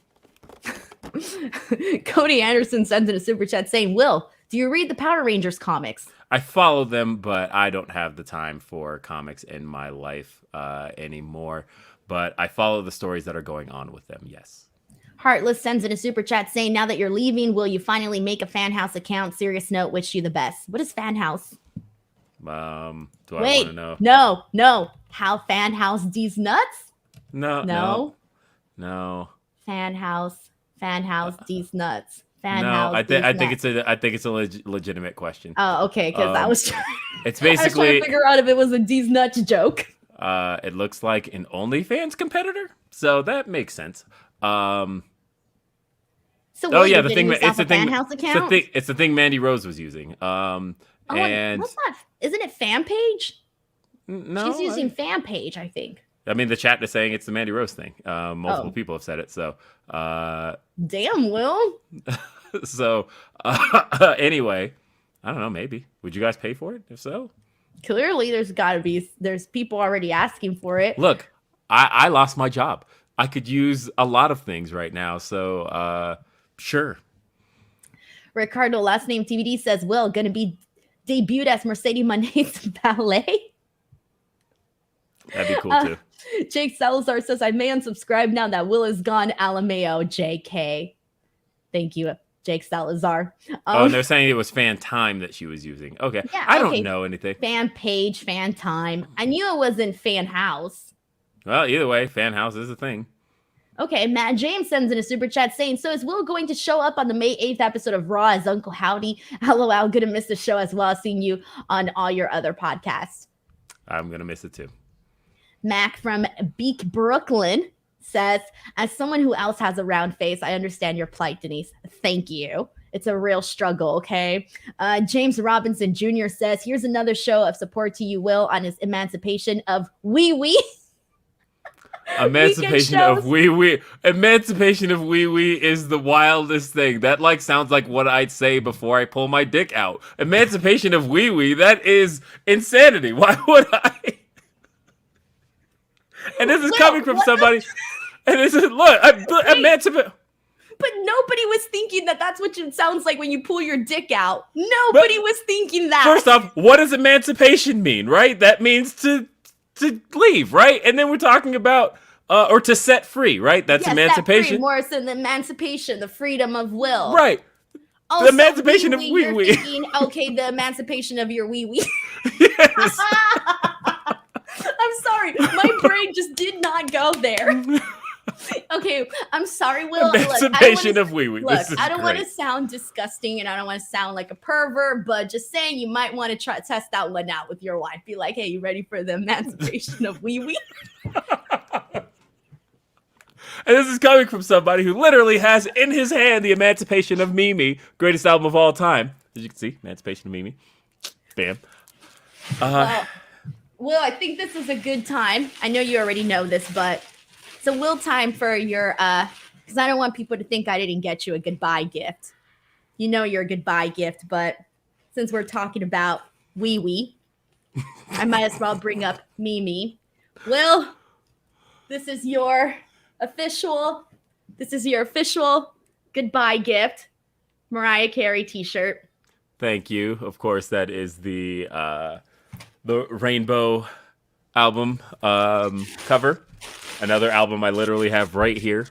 Cody Anderson sends in a super chat saying, "Will, do you read the Power Rangers comics?" I follow them, but I don't have the time for comics in my life anymore. But I follow the stories that are going on with them, yes. Heartless sends in a super chat saying, now that you're leaving, will you finally make a fan house account? Serious note, wish you the best. What is fan house? Do I want to know? No. How fan house these nuts? No. Fan house these nuts. I think it's a legitimate question. Oh, okay, because I was trying. It's basically I was trying to figure out if it was a these nuts joke. It looks like an OnlyFans competitor, so that makes sense. So the thing. It's the thing. House account? It's the thing Mandy Rose was using. And that's not. Isn't it fan page? No, she's using fan page, I think. I mean, the chat is saying it's the Mandy Rose thing. Multiple people have said it. So, damn, Will. So, anyway, I don't know. Maybe would you guys pay for it? If so, clearly there's people already asking for it. Look, I lost my job. I could use a lot of things right now. So, sure. Ricardo, last name TBD says, Will gonna be debuted as Mercedes Monet's ballet. That'd be cool too. Jake Salazar says, I may unsubscribe now that Will is gone. Alameo, JK. Thank you, Jake Salazar. And they're saying it was fan time that she was using. Okay. Yeah, I don't know anything. Fan page, fan time. I knew it wasn't fan house. Well, either way, fan house is a thing. Okay, Matt James sends in a super chat saying, so is Will going to show up on the May 8th episode of Raw as Uncle Howdy? LOL, gonna miss the show as well as seeing you on all your other podcasts. I'm gonna miss it too. Mac from Beak, Brooklyn says, as someone who else has a round face, I understand your plight, Denise. Thank you. It's a real struggle, okay? James Robinson Jr. says, here's another show of support to you, Will, on his emancipation of wee wee. Emancipation of wee wee. Emancipation of wee wee is the wildest thing. That like sounds like what I'd say before I pull my dick out. Emancipation of wee wee. That is insanity. Why would I? And this is coming from somebody. And this is emancipate. But nobody was thinking that that's what it sounds like when you pull your dick out. Nobody was thinking that. First off, what does emancipation mean, right? That means to leave, right? And then we're talking about or to set free, right? That's emancipation. Set free, more than the emancipation, the freedom of will. Right. Also, the emancipation of wee wee. Okay, the emancipation of your wee wee. Yes. I'm sorry, my brain just did not go there. Okay, I'm sorry, Will. Emancipation of wee wee. Look, I don't want to sound disgusting and I don't want to sound like a pervert, but just saying you might want to try test that one out with your wife. Be like, hey, you ready for the emancipation of wee wee? And this is coming from somebody who literally has in his hand the Emancipation of Mimi, greatest album of all time. As you can see, Emancipation of Mimi. Bam. Will, I think this is a good time. I know you already know this, but it's a Will time for your, because I don't want people to think I didn't get you a goodbye gift. You know you're a goodbye gift, but since we're talking about wee wee, I might as well bring up Mimi. Will, this is your official goodbye gift. Mariah Carey t-shirt. Thank you. Of course, that is the Rainbow album cover. Another album I literally have right here.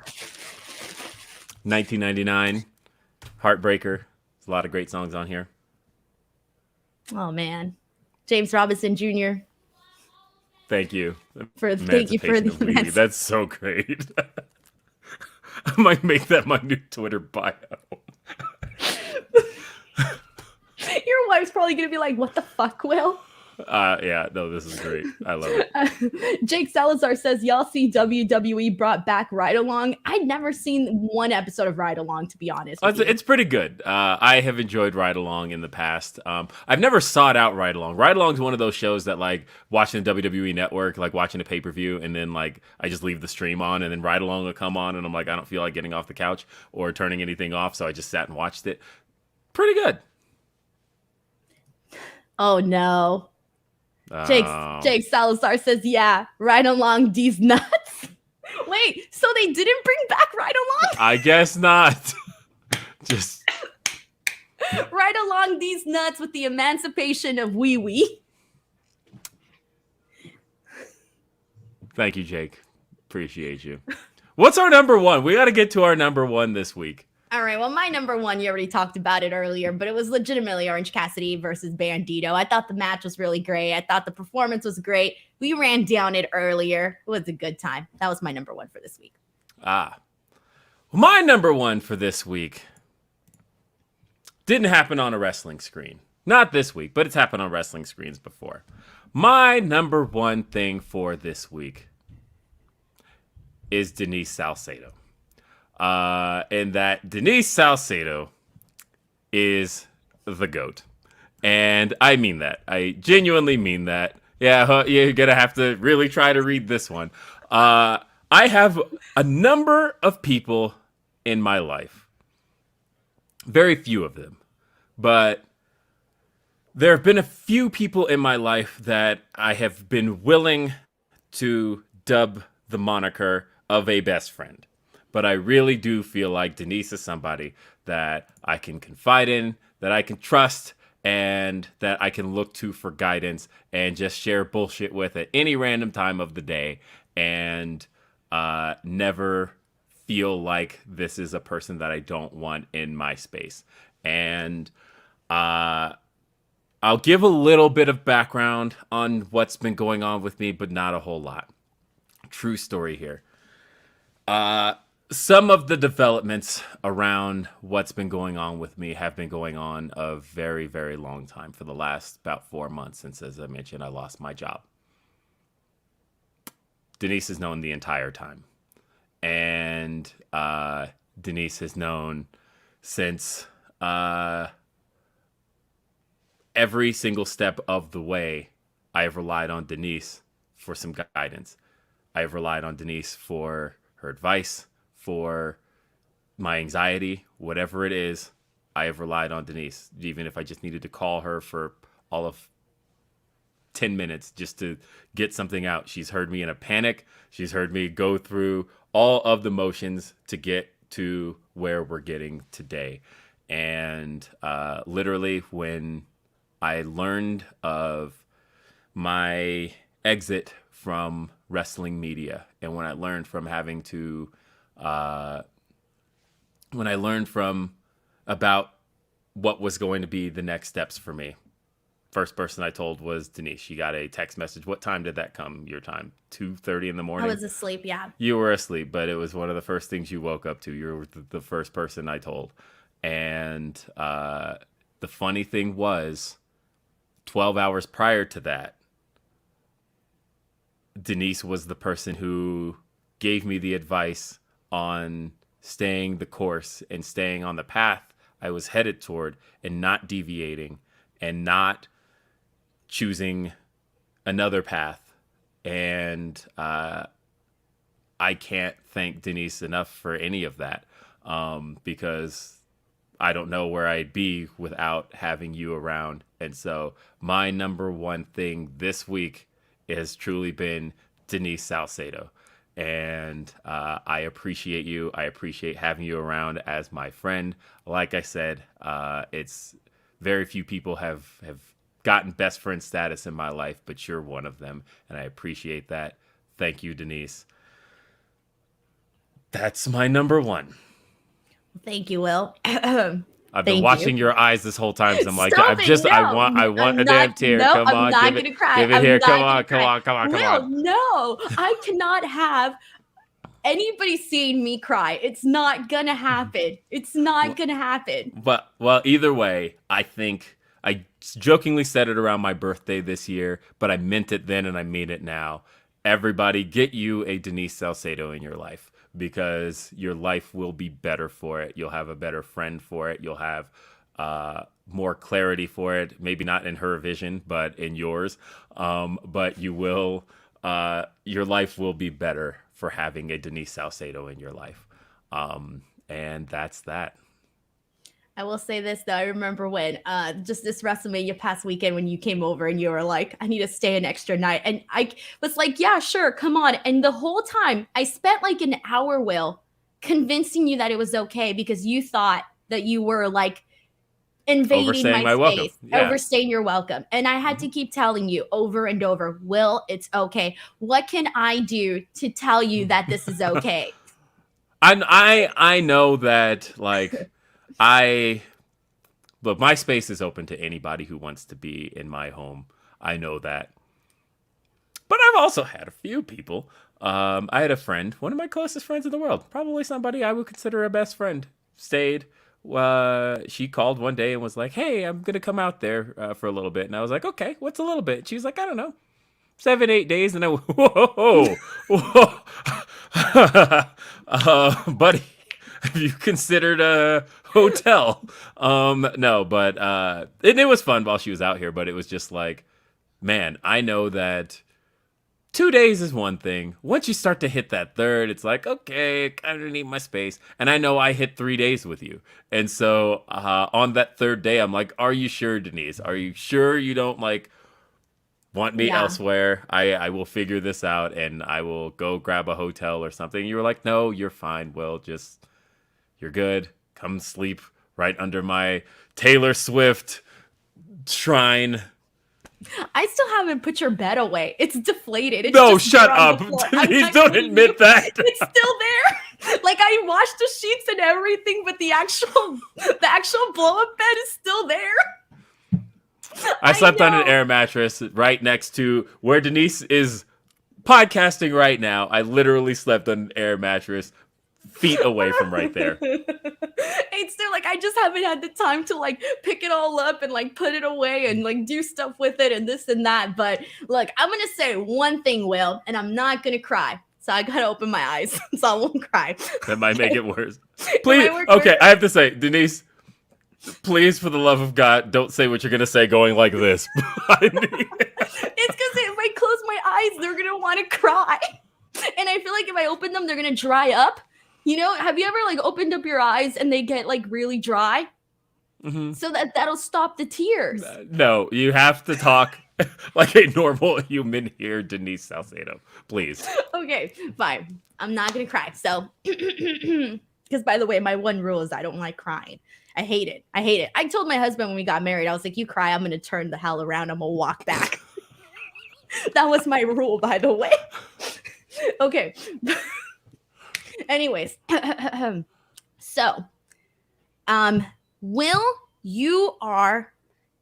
1999, Heartbreaker. There's a lot of great songs on here. Oh man, James Robinson Jr. Thank you. Thank you for the That's so great. I might make that my new Twitter bio. Your wife's probably gonna be like, "What the fuck, Will?" Yeah, no, this is great. I love it. Jake Salazar says, y'all see WWE brought back Ride Along? I'd never seen one episode of Ride Along, to be honest. It's pretty good. I have enjoyed Ride Along in the past. I've never sought out Ride Along. Ride Along is one of those shows that, like, watching the WWE Network, like watching a pay-per-view, and then, like, I just leave the stream on, and then Ride Along will come on, and I'm like, I don't feel like getting off the couch or turning anything off, so I just sat and watched it. Pretty good. Oh, no. Jake Salazar says, yeah, Ride Along these nuts. Wait, so they didn't bring back Ride Along? I guess not. Just Ride Along these nuts with the emancipation of wee wee. Thank you, Jake. Appreciate you. What's our number one? We got to get to our number one this week. All right. Well, my number one, you already talked about it earlier, but it was legitimately Orange Cassidy versus Bandito. I thought the match was really great. I thought the performance was great. We ran down it earlier. It was a good time. That was my number one for this week. My number one for this week didn't happen on a wrestling screen. Not this week, but it's happened on wrestling screens before. My number one thing for this week is Denise Salcedo. And that Denise Salcedo is the GOAT. And I mean that. I genuinely mean that. Yeah, you're going to have to really try to read this one. I have a number of people in my life. Very few of them. But there have been a few people in my life that I have been willing to dub the moniker of a best friend. But I really do feel like Denise is somebody that I can confide in, that I can trust, and that I can look to for guidance and just share bullshit with at any random time of the day and never feel like this is a person that I don't want in my space. And I'll give a little bit of background on what's been going on with me, but not a whole lot. True story here. Some of the developments around what's been going on with me have been going on a very, very long time, for the last about 4 months since, as I mentioned, I lost my job. Denise has known the entire time. And Denise has known since every single step of the way. I have relied on Denise for some guidance. I have relied on Denise for her advice, for my anxiety, whatever it is. I have relied on Denise, even if I just needed to call her for all of 10 minutes just to get something out. She's heard me in a panic. She's heard me go through all of the motions to get to where we're getting today. And literally, when I learned of my exit from wrestling media, and when I learned from having to, when I learned from about what was going to be the next steps for me, first person I told was Denise. She got a text message. What time did that come? Your time? 2:30 in the morning? I was asleep, yeah. You were asleep, but it was one of the first things you woke up to. You were the first person I told. And the funny thing was, 12 hours prior to that, Denise was the person who gave me the advice on staying the course and staying on the path I was headed toward and not deviating and not choosing another path. And I can't thank Denise enough for any of that, because I don't know where I'd be without having you around. And so my number one thing this week has truly been Denise Salcedo. And I appreciate you. I appreciate having you around as my friend. Like I said, it's very few people have gotten best friend status in my life, but you're one of them. And I appreciate that. Thank you, Denise. That's my number one. Thank you, Will. I've been watching your eyes this whole time. So I'm like, I want a damn tear. No, come on, I'm not going to cry. Give it here. Come on. Will, no, I cannot have anybody seeing me cry. It's not going to happen. It's not going to happen. But, well, either way, I think I jokingly said it around my birthday this year, but I meant it then and I mean it now. Everybody, get you a Denise Salcedo in your life, because your life will be better for it. You'll have a better friend for it. You'll have more clarity for it. Maybe not in her vision, but in yours. But you will, your life will be better for having a Denise Salcedo in your life. And that's that. I will say this, though. I remember when just this WrestleMania past weekend when you came over and you were like, I need to stay an extra night. And I was like, yeah, sure, come on. And the whole time I spent like an hour, Will, convincing you that it was okay, because you thought that you were like invading my space, overstaying your welcome. And I had to keep telling you over and over, Will, it's okay. What can I do to tell you that this is okay? I know that, like, but my space is open to anybody who wants to be in my home. I know that. But I've also had a few people. I had a friend, one of my closest friends in the world, probably somebody I would consider a best friend, stayed. She called one day and was like, hey, I'm going to come out there for a little bit. And I was like, okay, what's a little bit? She was like, I don't know, 7-8 days. And I went, whoa. Buddy, have you considered a hotel? No, but it was fun while she was out here, but it was just like, man, I know that 2 days is one thing. Once you start to hit that third, it's like, okay, I kind of need my space. And I know I hit 3 days with you. And so on that third day, I'm like, are you sure, Denise? Are you sure you don't like want me elsewhere? I will figure this out and I will go grab a hotel or something. You were like, no, you're fine. Well, just, you're good. Come sleep right under my Taylor Swift shrine. I still haven't put your bed away. It's deflated. It's no, shut up. Please don't admit that. It's still there. Like, I washed the sheets and everything, but the actual blow-up bed is still there. I slept on an air mattress right next to where Denise is podcasting right now. I literally slept on an air mattress feet away from right there. And teammates too. Like I just haven't had the time to like pick it all up and like put it away and like do stuff with it and this and that. But look, I'm gonna say one thing, Will, and I'm not gonna cry. So I gotta open my eyes so I won't cry. That might make it worse. It Please. might work Okay, worse. I have to say, Denise, please, for the love of God, don't say what you're gonna say going like this. It's because if I close my eyes, they're gonna want to cry, and I feel like if I open them, they're gonna dry up. You know, have you ever like opened up your eyes and they get like really dry? Mhm. So that'll stop the tears. No, you have to talk like a normal human here, Denise Salcedo. Please. Okay, fine. I'm not gonna cry. So, because by the way, my one rule is I don't like crying. I hate it. I hate it. I told my husband when we got married, I was like, "You cry, I'm gonna turn the hell around. I'm gonna walk back." That was my rule, by the way. Okay. Anyways, so, Will, you are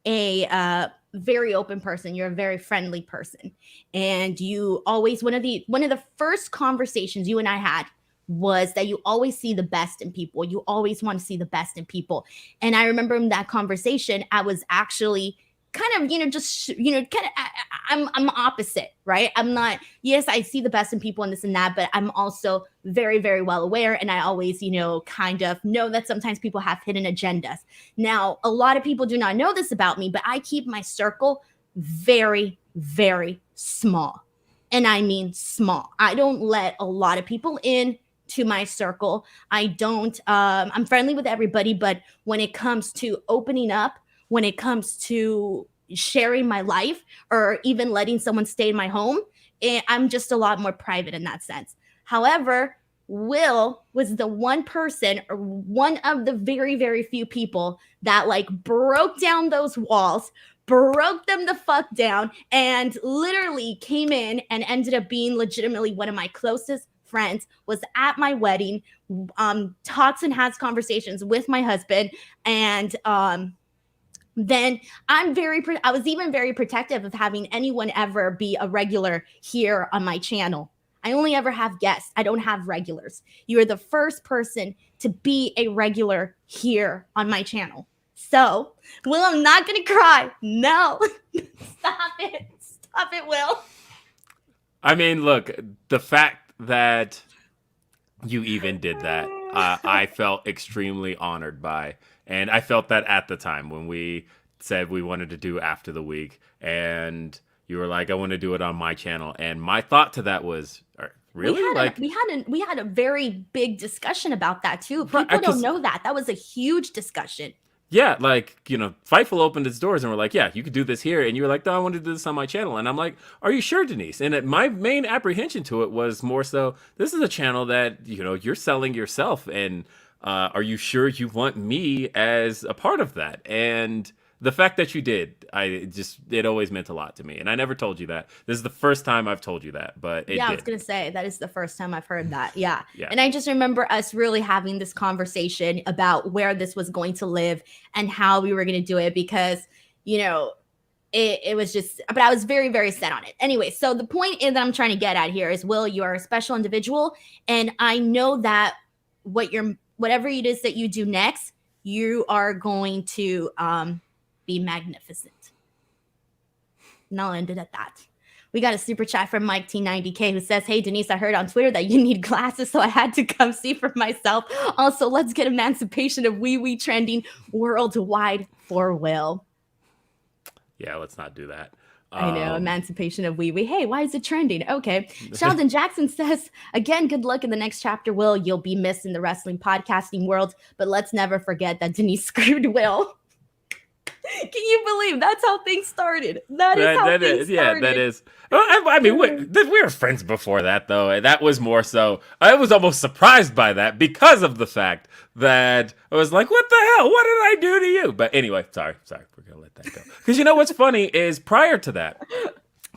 a very open person. You're a very friendly person, and you always one of the first conversations you and I had was that you always see the best in people. You always want to see the best in people, and I remember in that conversation, I was actually kind of just kind of I'm opposite, right? I'm not, yes, I see the best in people and this and that, but I'm also very, very well aware, and I always kind of know that sometimes people have hidden agendas. Now a lot of people do not know this about me, but I keep my circle very, very small, and I mean small. I don't let a lot of people in to my circle. I don't I'm friendly with everybody, but when it comes to opening up, when it comes to sharing my life or even letting someone stay in my home, I'm just a lot more private in that sense. However, Will was the one person or one of the very, very few people that like broke down those walls, broke them the fuck down, and literally came in and ended up being legitimately one of my closest friends, was at my wedding, talks and has conversations with my husband, and then I was even very protective of having anyone ever be a regular here on my channel. I only ever have guests. I don't have regulars. You are the first person to be a regular here on my channel. So, Will, I'm not going to cry. No. Stop it. Stop it, Will. I mean, look, the fact that you even did that, I felt extremely honored by. And I felt that at the time when we said we wanted to do After the Week. And you were like, I want to do it on my channel. And my thought to that was, really? We had a very big discussion about that too. Right, People don't know that. That was a huge discussion. Yeah, like, Fightful opened its doors and we're like, yeah, you could do this here. And you were like, no, I want to do this on my channel. And I'm like, are you sure, Denise? And my main apprehension to it was more so, this is a channel that, you're selling yourself. And are you sure you want me as a part of that? And the fact that you did, it always meant a lot to me. And I never told you that. This is the first time I've told you that, but I was going to say, that is the first time I've heard that. Yeah. Yeah. And I just remember us really having this conversation about where this was going to live and how we were going to do it because, it was just, but I was very, very set on it. Anyway, so the point that I'm trying to get at here is, Will, you are a special individual. And I know that whatever it is that you do next, you are going to be magnificent. And I'll end it at that. We got a super chat from Mike T90K who says, hey, Denise, I heard on Twitter that you need glasses, so I had to come see for myself. Also, let's get emancipation of wee trending worldwide for Will. Yeah, let's not do that. I know, emancipation of wee. Hey, why is it trending? Okay. Sheldon Jackson says, again, good luck in the next chapter, Will. You'll be missed in the wrestling podcasting world, but let's never forget that Denise screwed Will. Can you believe that's how things started? That is how things started. Yeah, that is. I mean, we were friends before that, though. That was more so. I was almost surprised by that because of the fact that I was like, what the hell? What did I do to you? But anyway, sorry. We're going to let that go. Because what's funny is prior to that,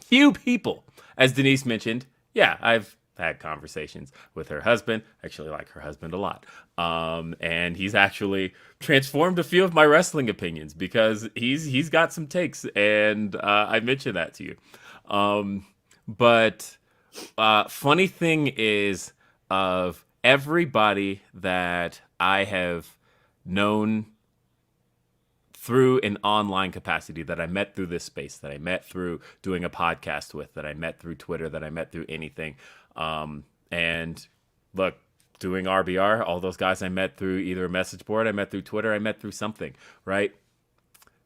few people, as Denise mentioned, yeah, I've had conversations with her husband. I actually like her husband a lot. And he's actually transformed a few of my wrestling opinions because he's got some takes, and I mentioned that to you. But funny thing is, of everybody that I have known through an online capacity, that I met through this space, that I met through doing a podcast with, that I met through Twitter, that I met through anything. And look, doing RBR, all those guys I met through either a message board, I met through Twitter, I met through something, right?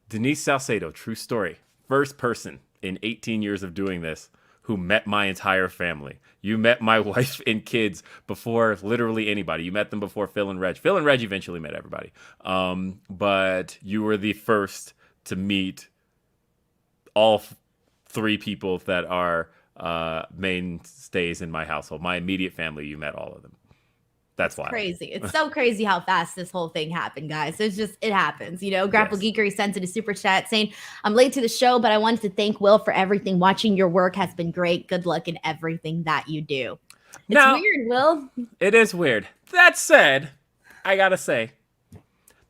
Denise Salcedo, true story. First person in 18 years of doing this who met my entire family. You met my wife and kids before literally anybody. You met them before Phil and Reg. Phil and Reg eventually met everybody. But you were the first to meet all three people that are mainstays in my household. My immediate family, you met all of them. That's wild. Crazy. It's so crazy how fast this whole thing happened, guys. It's just, it happens. Grapple Yes. Geekery sent in a super chat saying, I'm late to the show, but I wanted to thank Will for everything. Watching your work has been great. Good luck in everything that you do. It's Now, weird, Will. It is weird. That said, I gotta say,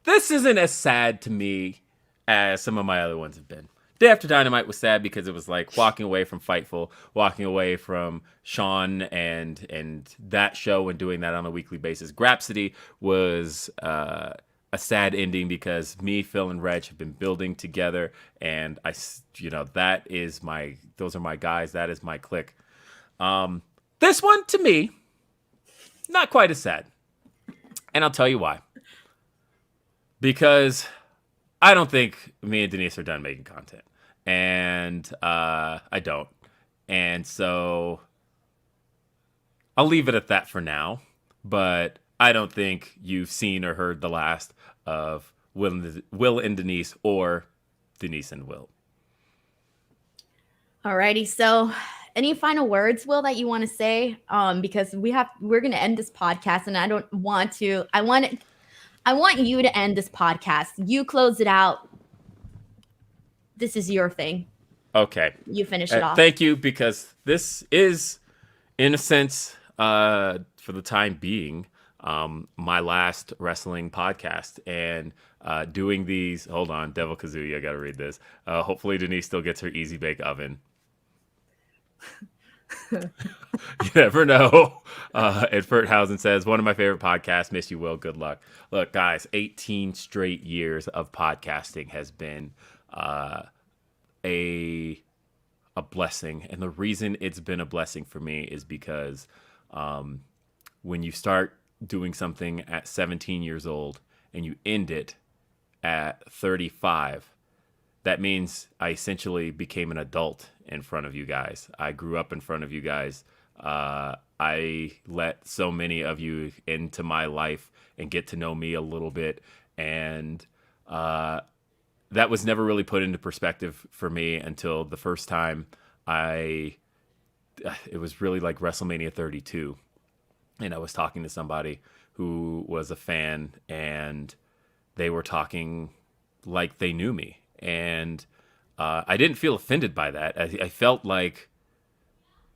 this isn't as sad to me as some of my other ones have been. Day After Dynamite was sad because it was like walking away from Fightful, walking away from Sean and that show and doing that on a weekly basis. Grapsody was a sad ending because me, Phil, and Reg have been building together, and those are my guys. That is my clique. This one, to me, not quite as sad. And I'll tell you why. Because I don't think me and Denise are done making content. And I don't. And so I'll leave it at that for now. But I don't think you've seen or heard the last of Will and Denise, or Denise and Will. Alrighty. So any final words, Will, that you want to say? Because we're going to end this podcast, and I don't want to. I want you to end this podcast. You close it out. This is your thing. Okay. You finish it off. Thank you, because this is, in a sense, for the time being, my last wrestling podcast. And doing these, hold on, Devil Kazuya, I got to read this. Hopefully Denise still gets her Easy Bake Oven. You never know. Ed Furthausen says, one of my favorite podcasts. Miss you, Will. Good luck. Look, guys, 18 straight years of podcasting has been a blessing. And the reason it's been a blessing for me is because when you start doing something at 17 years old and you end it at 35, that means I essentially became an adult in front of you guys. I grew up in front of you guys. I let so many of you into my life and get to know me a little bit. And that was never really put into perspective for me until the first time it was really like WrestleMania 32. And I was talking to somebody who was a fan, and they were talking like they knew me. And I didn't feel offended by that. I felt like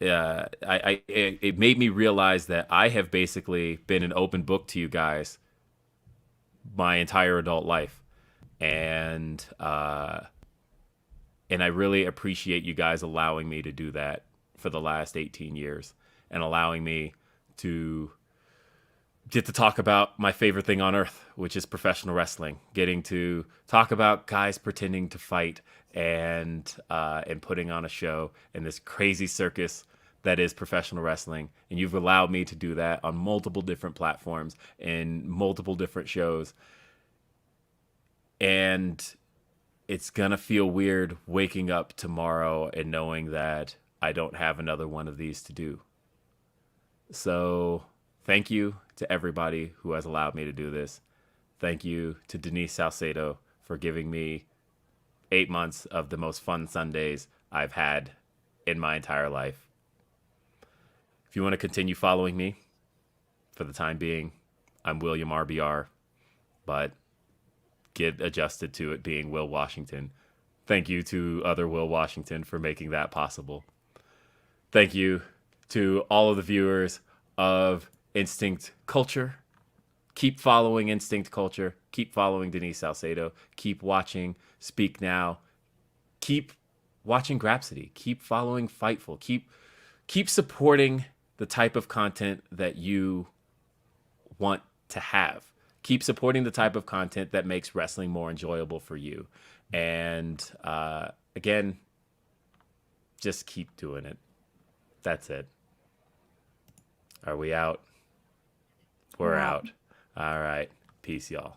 it made me realize that I have basically been an open book to you guys my entire adult life. And I really appreciate you guys allowing me to do that for the last 18 years and allowing me to get to talk about my favorite thing on earth, which is professional wrestling. Getting to talk about guys pretending to fight and putting on a show in this crazy circus that is professional wrestling. And you've allowed me to do that on multiple different platforms and multiple different shows. And it's going to feel weird waking up tomorrow and knowing that I don't have another one of these to do. So thank you to everybody who has allowed me to do this. Thank you to Denise Salcedo for giving me 8 months of the most fun Sundays I've had in my entire life. If you want to continue following me, for the time being, I'm William RBR, but get adjusted to it being Will Washington. Thank you to other Will Washington for making that possible. Thank you to all of the viewers of Instinct Culture. Keep following Instinct Culture. Keep following Denise Salcedo. Keep watching Speak Now. Keep watching Grapsody. Keep following Fightful. Keep supporting the type of content that you want to have. keep supporting the type of content that makes wrestling more enjoyable for you. And again, just keep doing it. That's it. Are we out? We're We're out. out. All right. Peace, y'all.